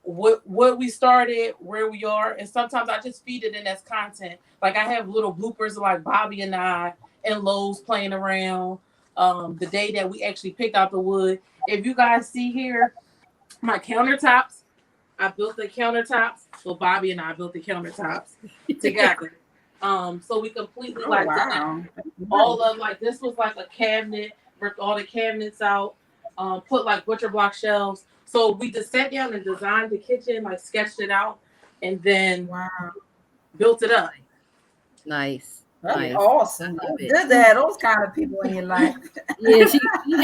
what we started, where we are, and sometimes I just feed it in as content. Like I have little bloopers of like Bobby and I and Lowe's playing around. The day that we actually picked out the wood. If you guys see here, my countertops, I built the countertops. Well, Bobby and I built the countertops together. So we completely
Oh
like
wow.
all of like this was like a cabinet, ripped all the cabinets out, put like butcher block shelves. So we just sat down and designed the kitchen, like sketched it out, and then built it up.
Nice.
That's
Nice.
awesome.
I love
It's
it.
good to have those kind of people in your life.
Yeah, she you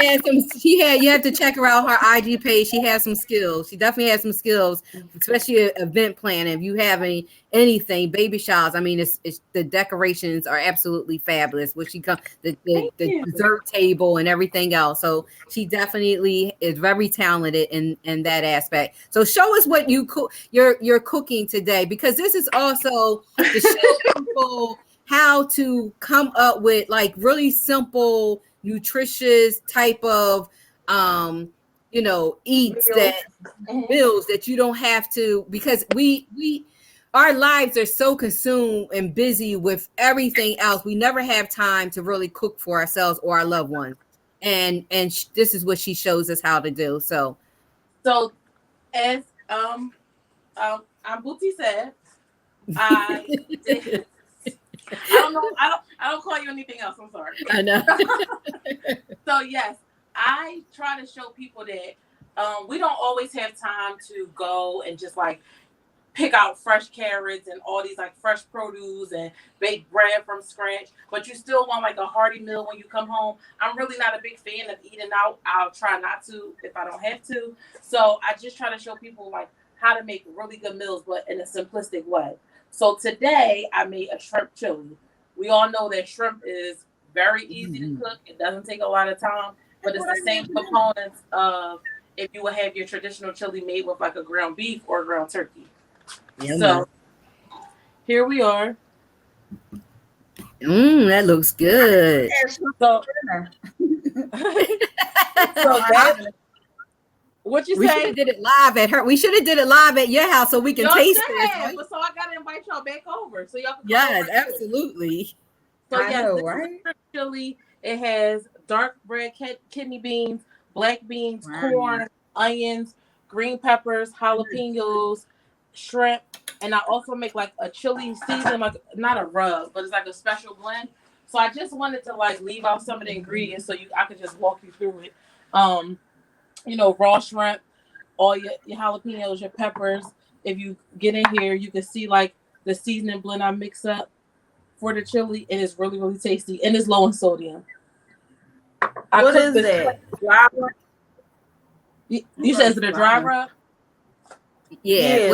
have to check her out, her IG page. She has some skills. She definitely has some skills, especially event planning. If you have anything, baby showers, I mean, it's the decorations are absolutely fabulous. What she come the dessert table and everything else. So she definitely is very talented in that aspect. So show us what you're cooking today, because this is also to show people how to come up with like really simple, nutritious type of eats meals that you don't have to, because we our lives are so consumed and busy with everything else. We never have time to really cook for ourselves or our loved ones. And this is what she shows us how to do. So
as Booty said, I did. I don't know. I don't call you anything else. I'm sorry.
I know.
So yes, I try to show people that we don't always have time to go and just like pick out fresh carrots and all these like fresh produce and bake bread from scratch, but you still want like a hearty meal when you come home. I'm really not a big fan of eating out. I'll try not to if I don't have to. So I just try to show people like how to make really good meals, but in a simplistic way. So today I made a shrimp chili. We all know that shrimp is very easy to cook. It doesn't take a lot of time, but it's the same components of if you would have your traditional chili made with like a ground beef or a ground turkey. Yeah, so here we are.
That looks good.
So that, what you say?
We should have did it live at her. We should have did it live at your house so we can taste it.
Right? But so I gotta invite y'all back over so y'all can.
Yes, absolutely.
So yes, this is shrimp chili. It has dark red kidney beans, black beans, corn, onions, green peppers, jalapenos, shrimp, and I also make like a chili season, like not a rub, but it's like a special blend. So I just wanted to like leave out some of the ingredients so I could just walk you through it. Raw shrimp, all your jalapenos, your peppers. If you get in here, you can see like the seasoning blend I mix up for the chili, and it's really, really tasty, and it's low in sodium.
What is that? Dry rub?
You said it's a dry rub?
Yeah.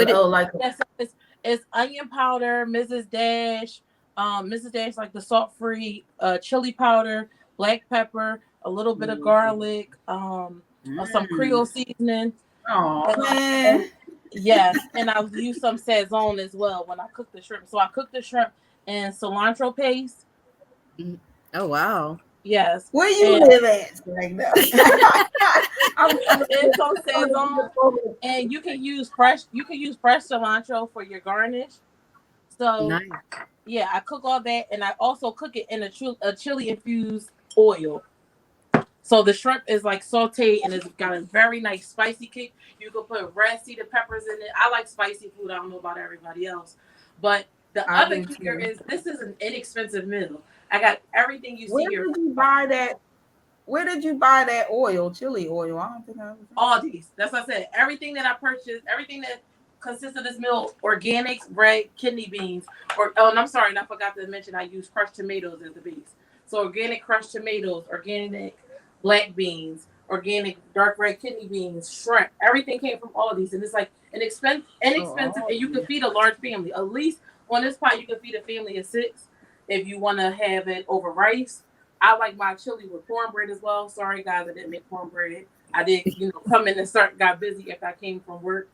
It's onion powder, Mrs. Dash, like the salt-free chili powder, black pepper, a little bit of garlic, some Creole seasoning.
Oh man.
Yes, and I'll use some Sazon as well when I cook the shrimp. So I cook the shrimp in cilantro paste.
Oh wow.
Yes.
Where you live at right now?
It's on Sazon, and you can use fresh cilantro for your garnish. So nice. Yeah, I cook all that, and I also cook it in a chili infused oil. So the shrimp is like sauteed, and it's got a very nice spicy kick. You can put red seeded peppers in it. I like spicy food. I don't know about everybody else, but the other kicker is this is an inexpensive meal. I got everything you see here.
Where did you buy that oil, chili oil? I don't think I was.
All these. That's what I said. Everything that I purchased, everything that consists of this meal, organics, bread, kidney beans, and I'm sorry, and I forgot to mention I use crushed tomatoes as the base. So organic crushed tomatoes, organic black beans, organic dark red kidney beans, shrimp. Everything came from all of these, and it's like inexpensive, and you can feed a large family. At least on this pot, you can feed a family of 6. If you want to have it over rice, I like my chili with cornbread as well. Sorry, guys, I didn't make cornbread. I did, come in and got busy if I came from work.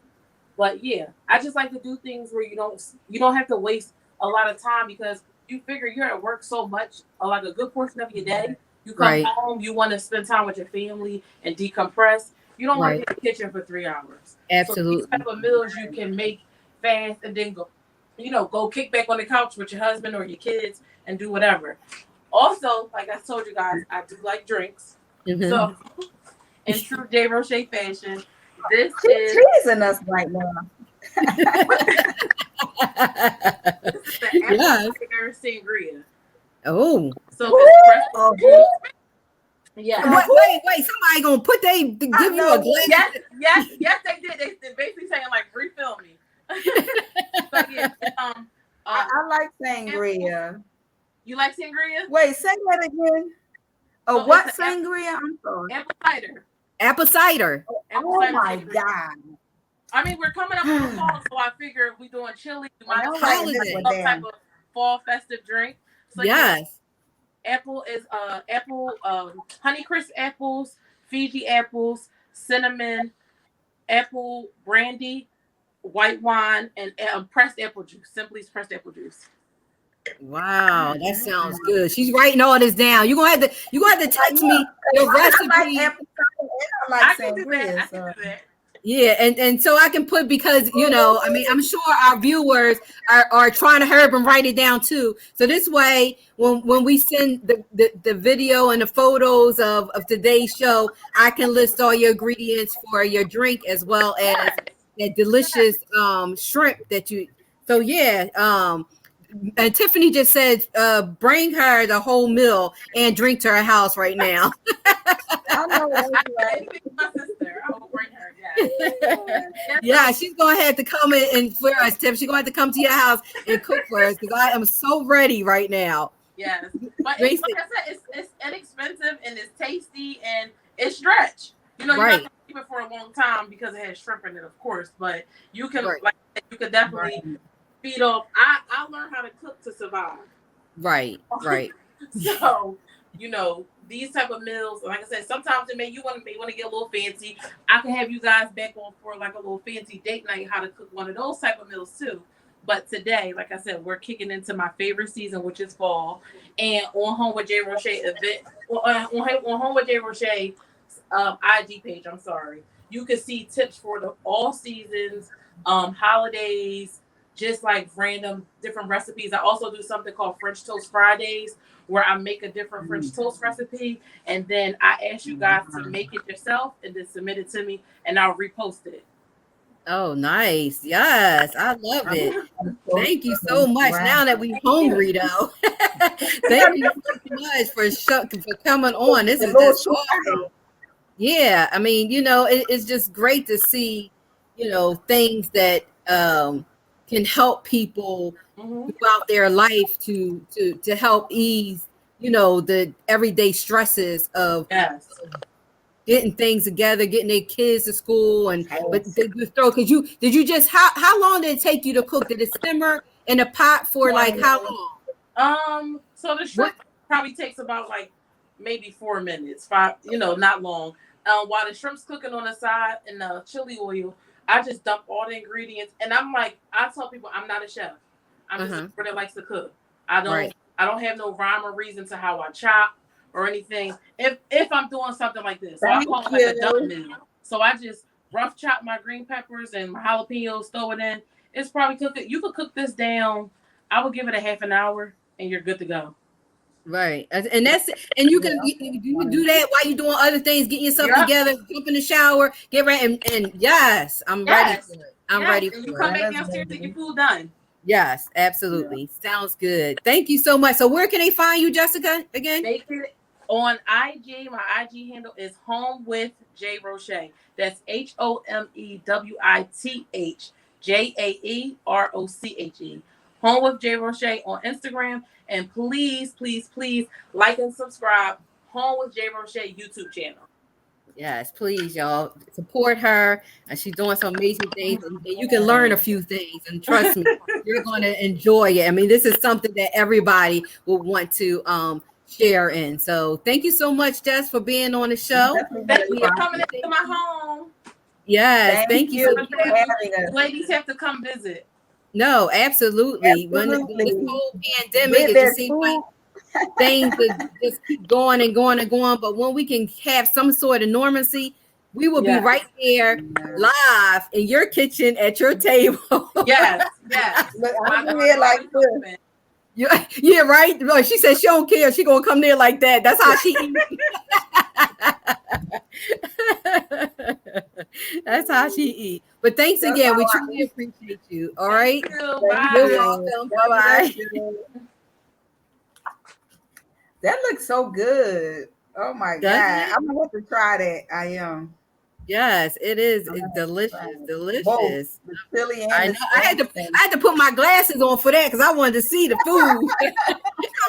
But yeah, I just like to do things where you don't have to waste a lot of time, because you figure you're at work so much, like a good portion of your day. You come home, you want to spend time with your family and decompress. You don't want to be in the kitchen for 3 hours.
Absolutely.
So these type of meals you can make fast and then go kick back on the couch with your husband or your kids and do whatever. Also, like I told you guys, I do like drinks. Mm-hmm. So, in true Jae Roche fashion, this is
teasing us right now.
This is the African sangria.
Oh,
so it's fresh juice. Yeah.
Wait, somebody gonna put give you a glass.
Yes, they did. They basically saying like refill me. So yeah,
I like sangria.
you like sangria?
Wait, say that again. Oh,
So
what
it's
sangria? I'm sorry.
apple cider.
Apple cider.
Apple
Oh
cider
my
sangria.
God.
I mean, we're coming up on the fall, so I figure if we're doing chili, we might as well
holiday.
have some type of fall festive drink. So
Yes.
apple is Honeycrisp apples, Fiji apples, cinnamon, apple brandy, white wine, and pressed apple juice. Simply pressed apple juice.
Wow, that sounds good. She's writing all this down. You're gonna have to text me your recipe.
I like apple cider and I like sangria.
I can do that.
Yeah, and so I can put, because I mean, I'm sure our viewers are trying to hurry up and write it down too. So this way, when we send the video and the photos of today's show, I can list all your ingredients for your drink as well as that delicious shrimp that you. So yeah, and Tiffany just said, bring her the whole meal and drink to her house right now.
I know that's right.
My sister, I will bring her.
Yeah, she's going to have to come in and for us, Tiff. She's going to have to come to your house and cook for us because I am so ready right now.
Yes, but like I said, it's inexpensive and it's tasty and it's stretch. You know, you're not gonna keep it for a long time because it has shrimp in it, of course. But you can you can definitely feed off. I learned how to cook to survive. Right. So these type of meals, like I said, sometimes it you want to get a little fancy. I can have you guys back on for like a little fancy date night, how to cook one of those type of meals too. But today, like I said, we're kicking into my favorite season, which is fall. And on Home with Jae Roche event, on Home with Jae Roche IG page, you can see tips for the all seasons, holidays, just like random different recipes. I also do something called French Toast Fridays, where I make a different French toast recipe, and then I ask you guys to make it yourself and then submit it to me, and I'll repost it.
Oh, nice. Yes, I love it. Thank you so much. Wow. Now that we're hungry, though. Thank you so much for coming on. This is just awesome. Yeah, I mean, it's just great to see, things that can help people throughout their life to help ease, the everyday stresses of getting things together, getting their kids to school, but they just throw. Did you just how long did it take you to cook? Did it simmer in a pot for like how long?
So the shrimp probably takes about like maybe 4 minutes, 5, not long. While the shrimp's cooking on the side in the chili oil, I just dump all the ingredients, and I tell people I'm not a chef. I'm just a person that likes to cook. I don't have no rhyme or reason to how I chop or anything. If I'm doing something like this, so I call it like a dump meal. So I just rough chop my green peppers and my jalapenos, throw it in. It's probably cooking. You could cook this down. I would give it a half an hour, and you're good to go.
Right, and you can do that while you're doing other things, getting yourself together, jump in the shower, get ready, and yes, I'm ready for it. I'm ready for it.
You come back downstairs to get food done.
Yes, absolutely. Sounds good. Thank you so much. So where can they find you, Jessica, again?
They can on IG. My IG handle is Home with Jae Roche. That's HOMEWITH JAEROCHE. Home with Jae Roche on Instagram. And please, please, please like and subscribe. Home with Jae Roche YouTube channel.
Yes, please, y'all support her, and she's doing some amazing things, and you can learn a few things. And trust me, you're going to enjoy it. I mean, this is something that everybody will want to share in. So, thank you so much, Jess, for being on the show.
Thank you for coming into my home.
Yes, thank you.
Ladies have to come visit.
No, absolutely. When this whole pandemic, it just seems like things just keep going and going and going. But when we can have some sort of normalcy, we will be right there live in your kitchen at your table.
Yes.
Look, I'm here like this.
Yeah, right. She said she don't care. She gonna come there like that. That's how she eats. That's how she eats. But thanks again. We truly appreciate you. All right. You're welcome. Bye-bye.
That looks so good. Oh my
Doesn't
God.
it?
I'm gonna have to try that. I am.
Yes, it is.
I'm
It's
gonna have to try
delicious,
it. Both
delicious.
the chili
I
and
know.
the
I
spinach thing.
had to put my glasses on for that because I wanted to see the food. I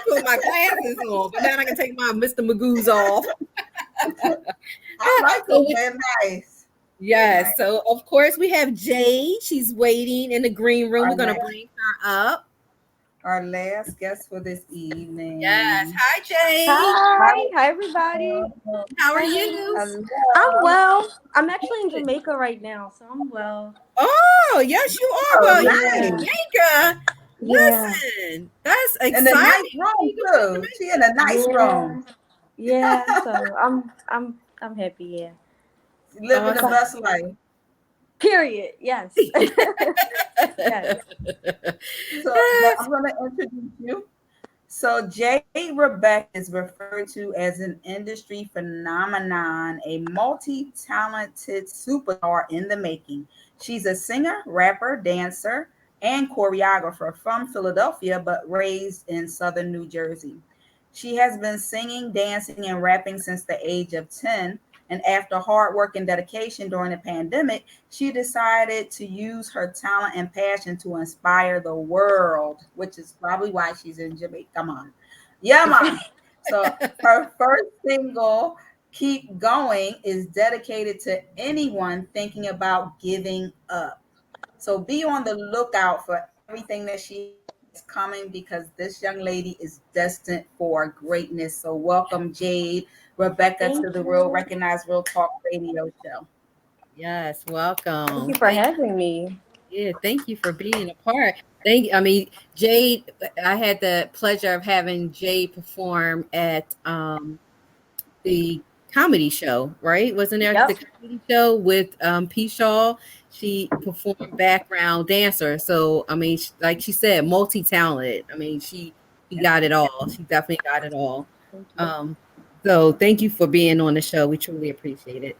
put my glasses on, but now I can take my Mr. Magoo's off.
I like
So
them. They're nice. They're
yes,
nice.
so of course we have Jade. She's waiting in the green room.
Our
We're gonna
last,
bring her up.
our last guest for this
Yes.
evening.
Hi, Jade.
Hi.
Hi everybody.
How are
Hi.
you?
I'm
Hello.
well. I'm actually in Jamaica right now, so I'm well.
Oh, yes, you are.
Oh,
Well, you're in
Yeah.
nice.
Jamaica.
Yeah.
Listen, that's
In a
exciting.
nice
What are
room
you doing in
too. She in a nice
Yeah.
room.
Yeah. So I'm happy, yeah.
She living the
Jamaica?
So,
best life.
period. Yes. Yes.
So I'm gonna introduce you. So Jay Rebecca is referred to as an industry phenomenon, a multi-talented superstar in the making. She's a singer, rapper, dancer, and choreographer from Philadelphia, but raised in southern New Jersey. She has been singing, dancing, and rapping since the age of 10. And after hard work and dedication during the pandemic, she decided to use her talent and passion to inspire the world, which is probably why she's in Jamaica. Come on. Yeah, man. So her first single, Keep Going, is dedicated to anyone thinking about giving up. So be on the lookout for everything that she has coming because this young lady is destined for greatness. So welcome, Jade Rebecca,
Thank
to the Real
you.
Recognize Real Talk Radio Show.
Yes,
Thank
welcome.
you for having me.
Thank you for being a part. I mean, Jade, I had the pleasure of having Jade perform at the comedy show, right? Wasn't there the
Yep.
comedy show with P. Shaw? She performed background dancer. So I mean, like she said, multi-talented. I mean, she got it all. She definitely got it all.
Thank you.
Um, so thank you for being on the show. We truly appreciate it.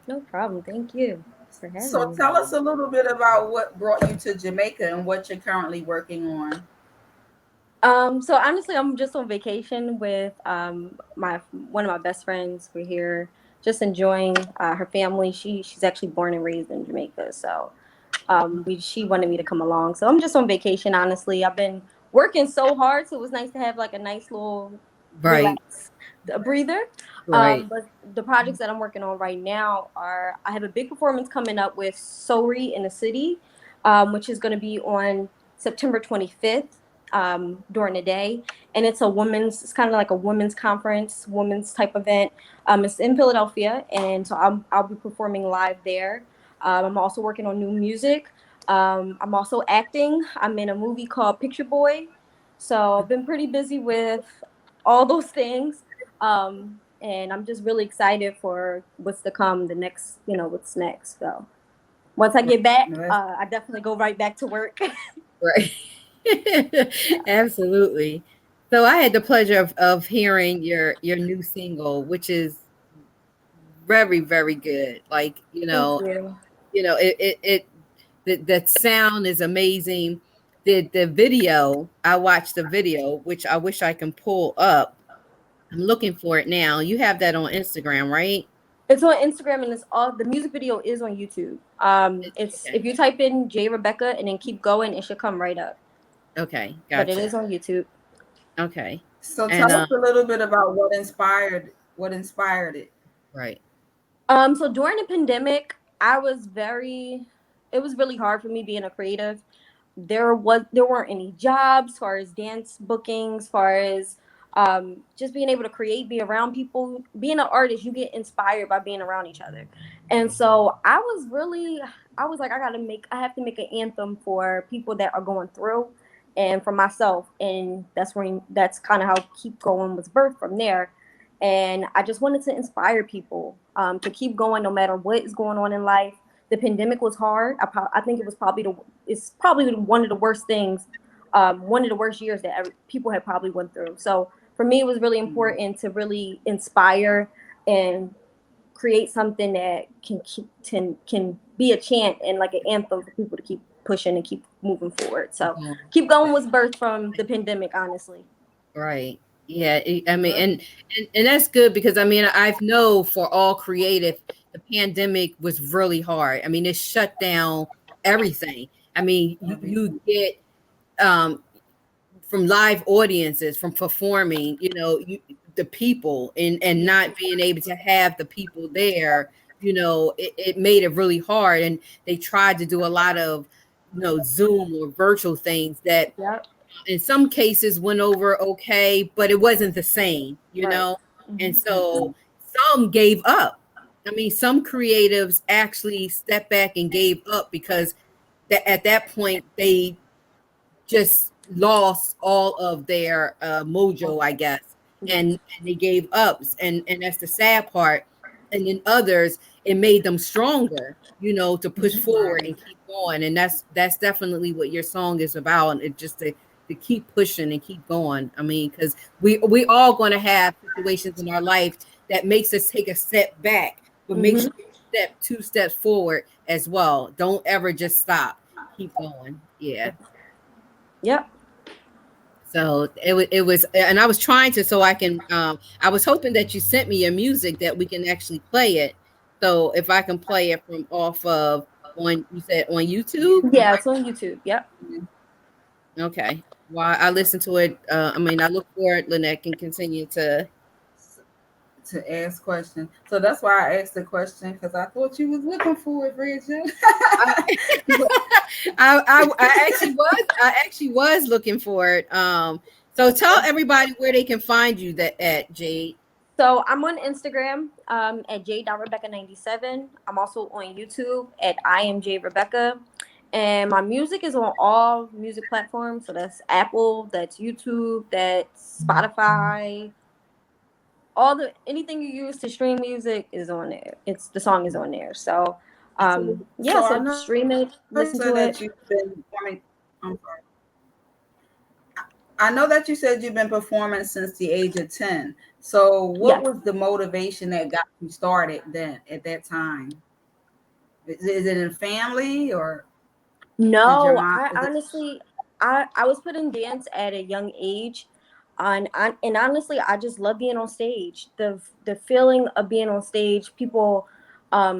No problem. Thank you for
So
having me.
tell us a little bit about what brought you to Jamaica and what you're currently working on.
So honestly, I'm just on vacation with my one of my best friends. We're here just enjoying her family. She's actually born and raised in Jamaica, so she wanted me to come along. So I'm just on vacation. Honestly, I've been working so hard, so it was nice to have like a nice little
Right,
relax a breather.
right.
But the projects that I'm working on right now are I have a big performance coming up with Sori in the City, which is going to be on September 25th during the day, and it's kind of like a women's conference, women's type event. It's in Philadelphia, and so I'll be performing live there. I'm also working on new music. I'm also acting. I'm in a movie called Picture Boy, so I've been pretty busy with all those things. And I'm just really excited for what's to come, the next, what's next. So once I get back,
No, that's
I definitely go right back to work.
Right. Absolutely. So I had the pleasure of hearing your new single, which is very, very good. Like,
Thank you.
it the sound is amazing. The video, I watched the video, which I wish I can pull up. I'm looking for it now. You have that on Instagram, right?
It's on Instagram and it's all the music video is on YouTube. It's
Okay.
if you type in Jae Rebecca and then keep going, it should come right up.
Okay,
But it
gotcha.
is on YouTube.
Okay.
so
And
tell us a little bit about what inspired it.
right.
So during the pandemic, it was really hard for me being a creative. There weren't any jobs as far as dance bookings, as far as just being able to create, be around people. Being an artist, you get inspired by being around each other. And so I was like, I have to make an anthem for people that are going through and for myself. And that's kind of how Keep Going was birthed from there. And I just wanted to inspire people to keep going no matter what is going on in life. The pandemic was hard. I think it's probably one of the worst things, one of the worst years that people have probably went through. So for me, it was really important to really inspire and create something that can be a chant and like an anthem for people to keep pushing and keep moving forward. So
Mhm.
Keep Going was birthed from the pandemic, honestly.
Right. Yeah, I mean, and that's good because I mean, I've know for all creative, the pandemic was really hard. I mean, it shut down everything. I mean, you get um from live audiences, from performing, the people and not being able to have the people there, it made it really hard. And they tried to do a lot of, Zoom or virtual things that
Yep.
in some cases went over okay, but it wasn't the same,
Right.
And so some gave up. I mean, some creatives actually stepped back and gave up because at that point they just lost all of their mojo, I guess, and they gave up, and that's the sad part. And then others, it made them stronger, to push forward and keep going. And that's definitely what your song is about. And it just to keep pushing and keep going. I mean, because we all going to have situations in our life that makes us take a step back, but make sure you step 2 steps forward as well. Don't ever just stop. Keep going. Yeah.
Yep.
So it was, and I was trying to, so I can, I was hoping that you sent me your music that we can actually play it. So if I can play it from off of you said on YouTube?
Yeah, it's on YouTube. Yep.
Okay. Well, I listen to it. I mean, I look for it, Lynette can continue to
ask questions. So that's why I asked the question, because I thought you was looking for it, Bridget.
I actually was looking for it. So tell everybody where they can find you at Jade.
So I'm on Instagram at Jade.Rebecca97. I'm also on YouTube at I am Jade Rebecca. And my music is on all music platforms. So that's Apple, that's YouTube, that's Spotify. Anything you use to stream music is on there. The song is on there. So so stream it, listen to it.
I know that you said you've been performing since the age of 10. So what was the motivation that got you started then at that time? Is it in family or?
No, I was put in dance at a young age. And honestly, I just love being on stage. The feeling of being on stage, people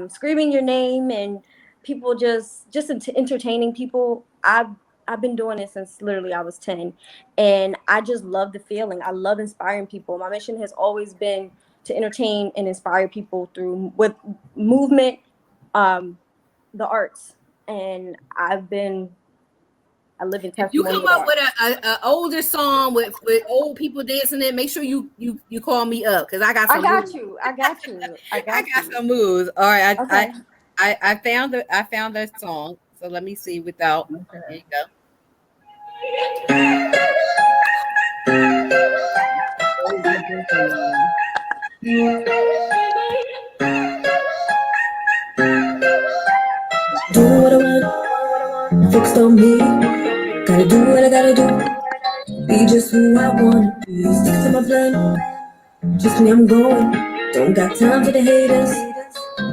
screaming your name and people just entertaining people. I've been doing it since literally I was 10, and I just love the feeling. I love inspiring people. My mission has always been to entertain and inspire people with movement, the arts, and I live in testimony.
If you come up with an older song with old people dancing it, make sure you call me up because I got some moves.
I got you. I got
some moves. All right.
Okay.
I found that song. So let me see without. Okay. There you go.
Do what I want, fixed on me. Gotta do what I gotta do. Be just who I wanna be. Stick to my plan. Just me, I'm going. Don't got time for the haters.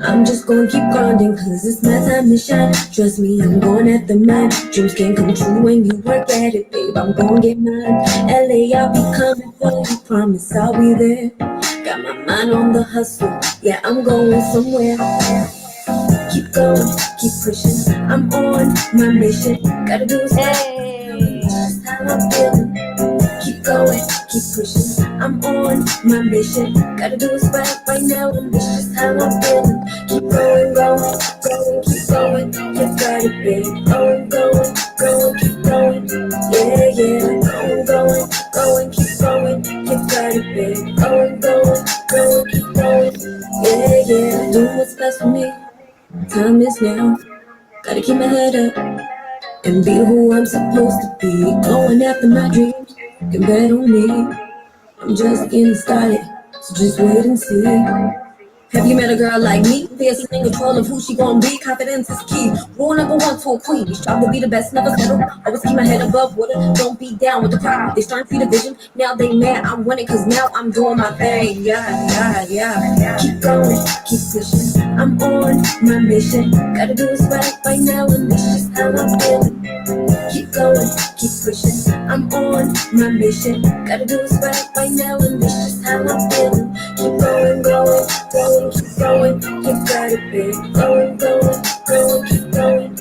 I'm just gonna keep grinding, cause it's my time to shine. Trust me, I'm going at the mine. Dreams can come true when you work at it, babe. I'm gonna get mine. LA, I'll be coming for you. Promise I'll be there. Got my mind on the hustle. Yeah, I'm going somewhere. Keep going, keep pushing. I'm on my mission. Gotta do something. Just how I'm feeling. Keep going, keep pushing. I'm on my mission. Gotta do what's right now, and this just how I'm feeling. Keep going, keep going. You got it, babe. Going, keep going. Yeah. Going, keep going. You got it, babe. Going, keep going. Yeah. Doing what's best for me. Time is now. Gotta keep my head up and be who I'm supposed to be. Going after my dreams. You can bet on me. I'm just getting started, so just wait and see. Have you met a girl like me? Fierce and in control of who she gon' be. Confidence is key. Rule number 1 to a queen. Strive to be the best, never settle. Always keep my head above water. Don't be down with the crowd. They starting to see the vision. Now they mad. I'm winning cause now I'm doing my thing. Yeah. Keep going, keep pushing. I'm on my mission. Gotta do what's right now, and this is how I'm feeling. Keep going, keep pushing. I'm on my mission. Gotta do what's right now, and this is how I'm feeling. Keep going, keep going, keep at it, babe. Keep going.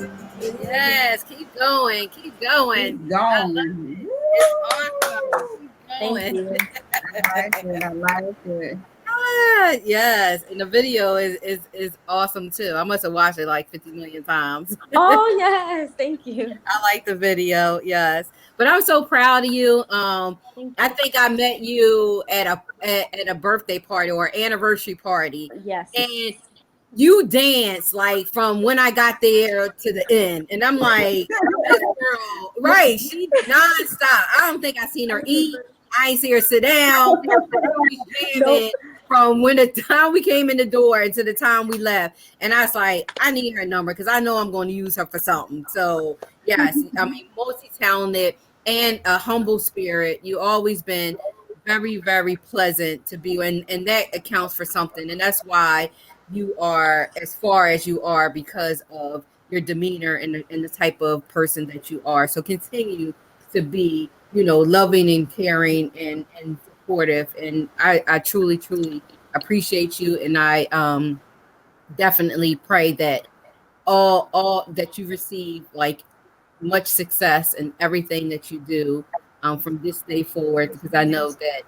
Yes, keep going, keep going.
Keep going.
It's awesome. Keep
Thank
going.
you.
I like it. I like it.
Yes, and the video is awesome too. I must have watched it like 50 million times.
Oh yes, thank you.
I like the video, yes. But I'm so proud of you.
Thank
I
you.
think I met you at a birthday party or anniversary party,
Yes.
and you dance like from when I got there to the end, and I'm like, this girl, right? She nonstop. I don't think I seen her eat. I ain't see her sit down. She's jamming from when the time we came in the door to the time we left, and I was like, I need her number because I know I'm going to use her for something. So yes, I mean, multi-talented and a humble spirit. You always been very, very pleasant to be, and that accounts for something, and that's why you are as far as you are because of your demeanor and the type of person that you are. So continue to be, loving and caring and supportive. And I truly, truly appreciate you. And I definitely pray that all that you receive, like much success in everything that you do from this day forward, because I know that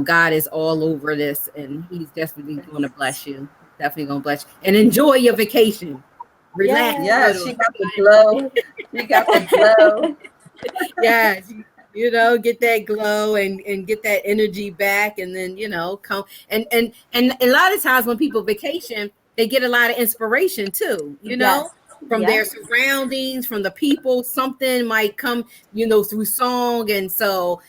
God is all over this, and He's definitely going to bless you. Definitely going to bless you, and enjoy your vacation. Relax.
Yeah, she got the glow. She got the glow.
Yes, get that glow and get that energy back, and then come and a lot of times when people vacation, they get a lot of inspiration too.
Yes.
From their
Yes.
surroundings, from the people, something might come, through song, and so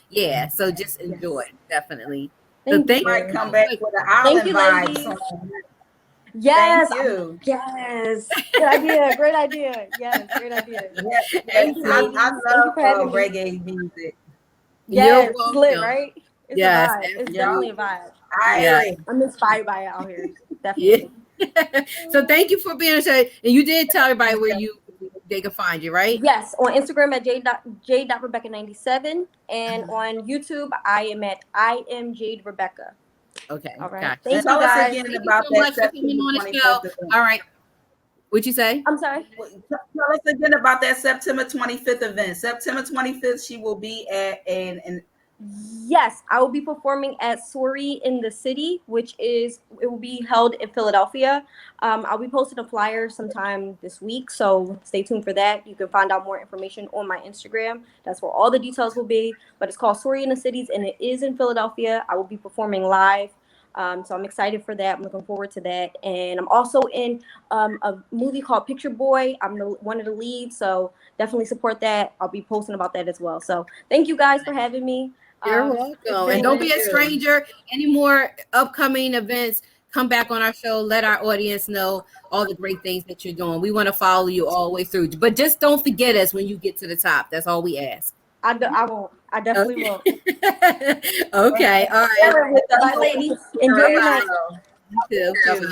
so just enjoy, definitely.
Thank
so
you.
Might come back with the island
you,
vibes.
ladies.
song.
Yes.
Thank you.
Yes. Good idea. Great idea. Yes. Great idea.
Yes,
Thank you,
I
ladies.
love
Thank you for having me.
reggae music.
Yes.
You're
It's lit,
welcome.
right? It's
Yes,
a vibe. It's
absolutely.
definitely a vibe.
I
Yeah.
agree.
I'm inspired by it out here. Definitely.
So thank you for being on the show. And you did tell everybody where they can find you, right?
Yes, on Instagram at J.Rebecca97, and on YouTube I am at I am Jade Rebecca.
Okay.
All right.
Gotcha.
Thank you
Tell us
guys.
again
Thank you
about
so
that
much for coming
September
on the
25th
show.
event.
All right. What'd you say?
I'm sorry.
Tell us again about that September 25th event. September 25th, she will be at an
Yes, I will be performing at Sori in the City, it will be held in Philadelphia. I'll be posting a flyer sometime this week, so stay tuned for that. You can find out more information on my Instagram. That's where all the details will be. But it's called Sori in the Cities, and it is in Philadelphia. I will be performing live. So I'm excited for that. I'm looking forward to that. And I'm also in a movie called Picture Boy. I'm one of the leads, so definitely support that. I'll be posting about that as well. So thank you guys for having me.
You're welcome. And don't be a stranger. Any more upcoming events, come back on our show. Let our audience know all the great things that you're doing. We want to follow you all the way through. But just don't forget us when you get to the top. That's all we ask.
I won't. I definitely won't.
Okay. All right.
Bye, ladies. Enjoy your night.
You too.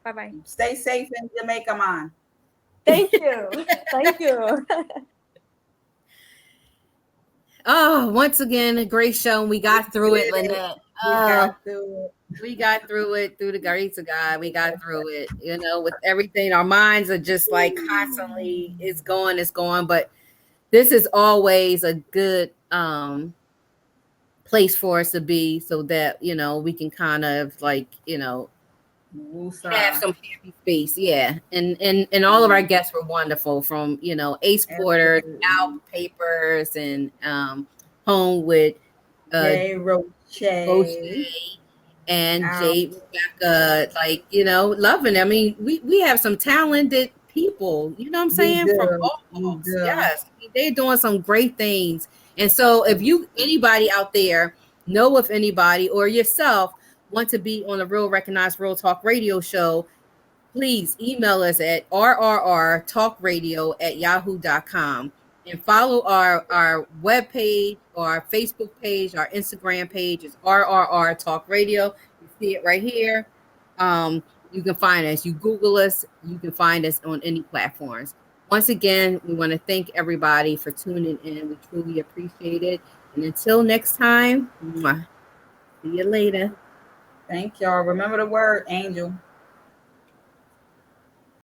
Bye-bye.
Stay safe in Jamaica, man.
Thank you. Thank you.
Oh, once again, a great show. And we got through it, Lynette. We got through it through the grace of God. We got through it, with everything. Our minds are just like constantly, it's going. But this is always a good place for us to be, so that, we can kind of like, have some happy space. Yeah. And all of our guests were wonderful, from, Ace Porter, Al Papers, and Home with
Jae Roche
and Jae Rebecca, like, loving it. I mean, we have some talented people, you know what I'm saying? From all yes, they're doing some great things. And so if anybody out there know of anybody or yourself want to be on a Real Recognized Real Talk radio show, please email us at rrrtalkradio@yahoo.com and follow our webpage, our Facebook page, our Instagram page is RRR Talk Radio. You see it right here. you can find us. You Google us, you can find us on any platforms. Once again, we want to thank everybody for tuning in. We truly appreciate it. And until next time, see you later.
Thank y'all. Remember the word angel.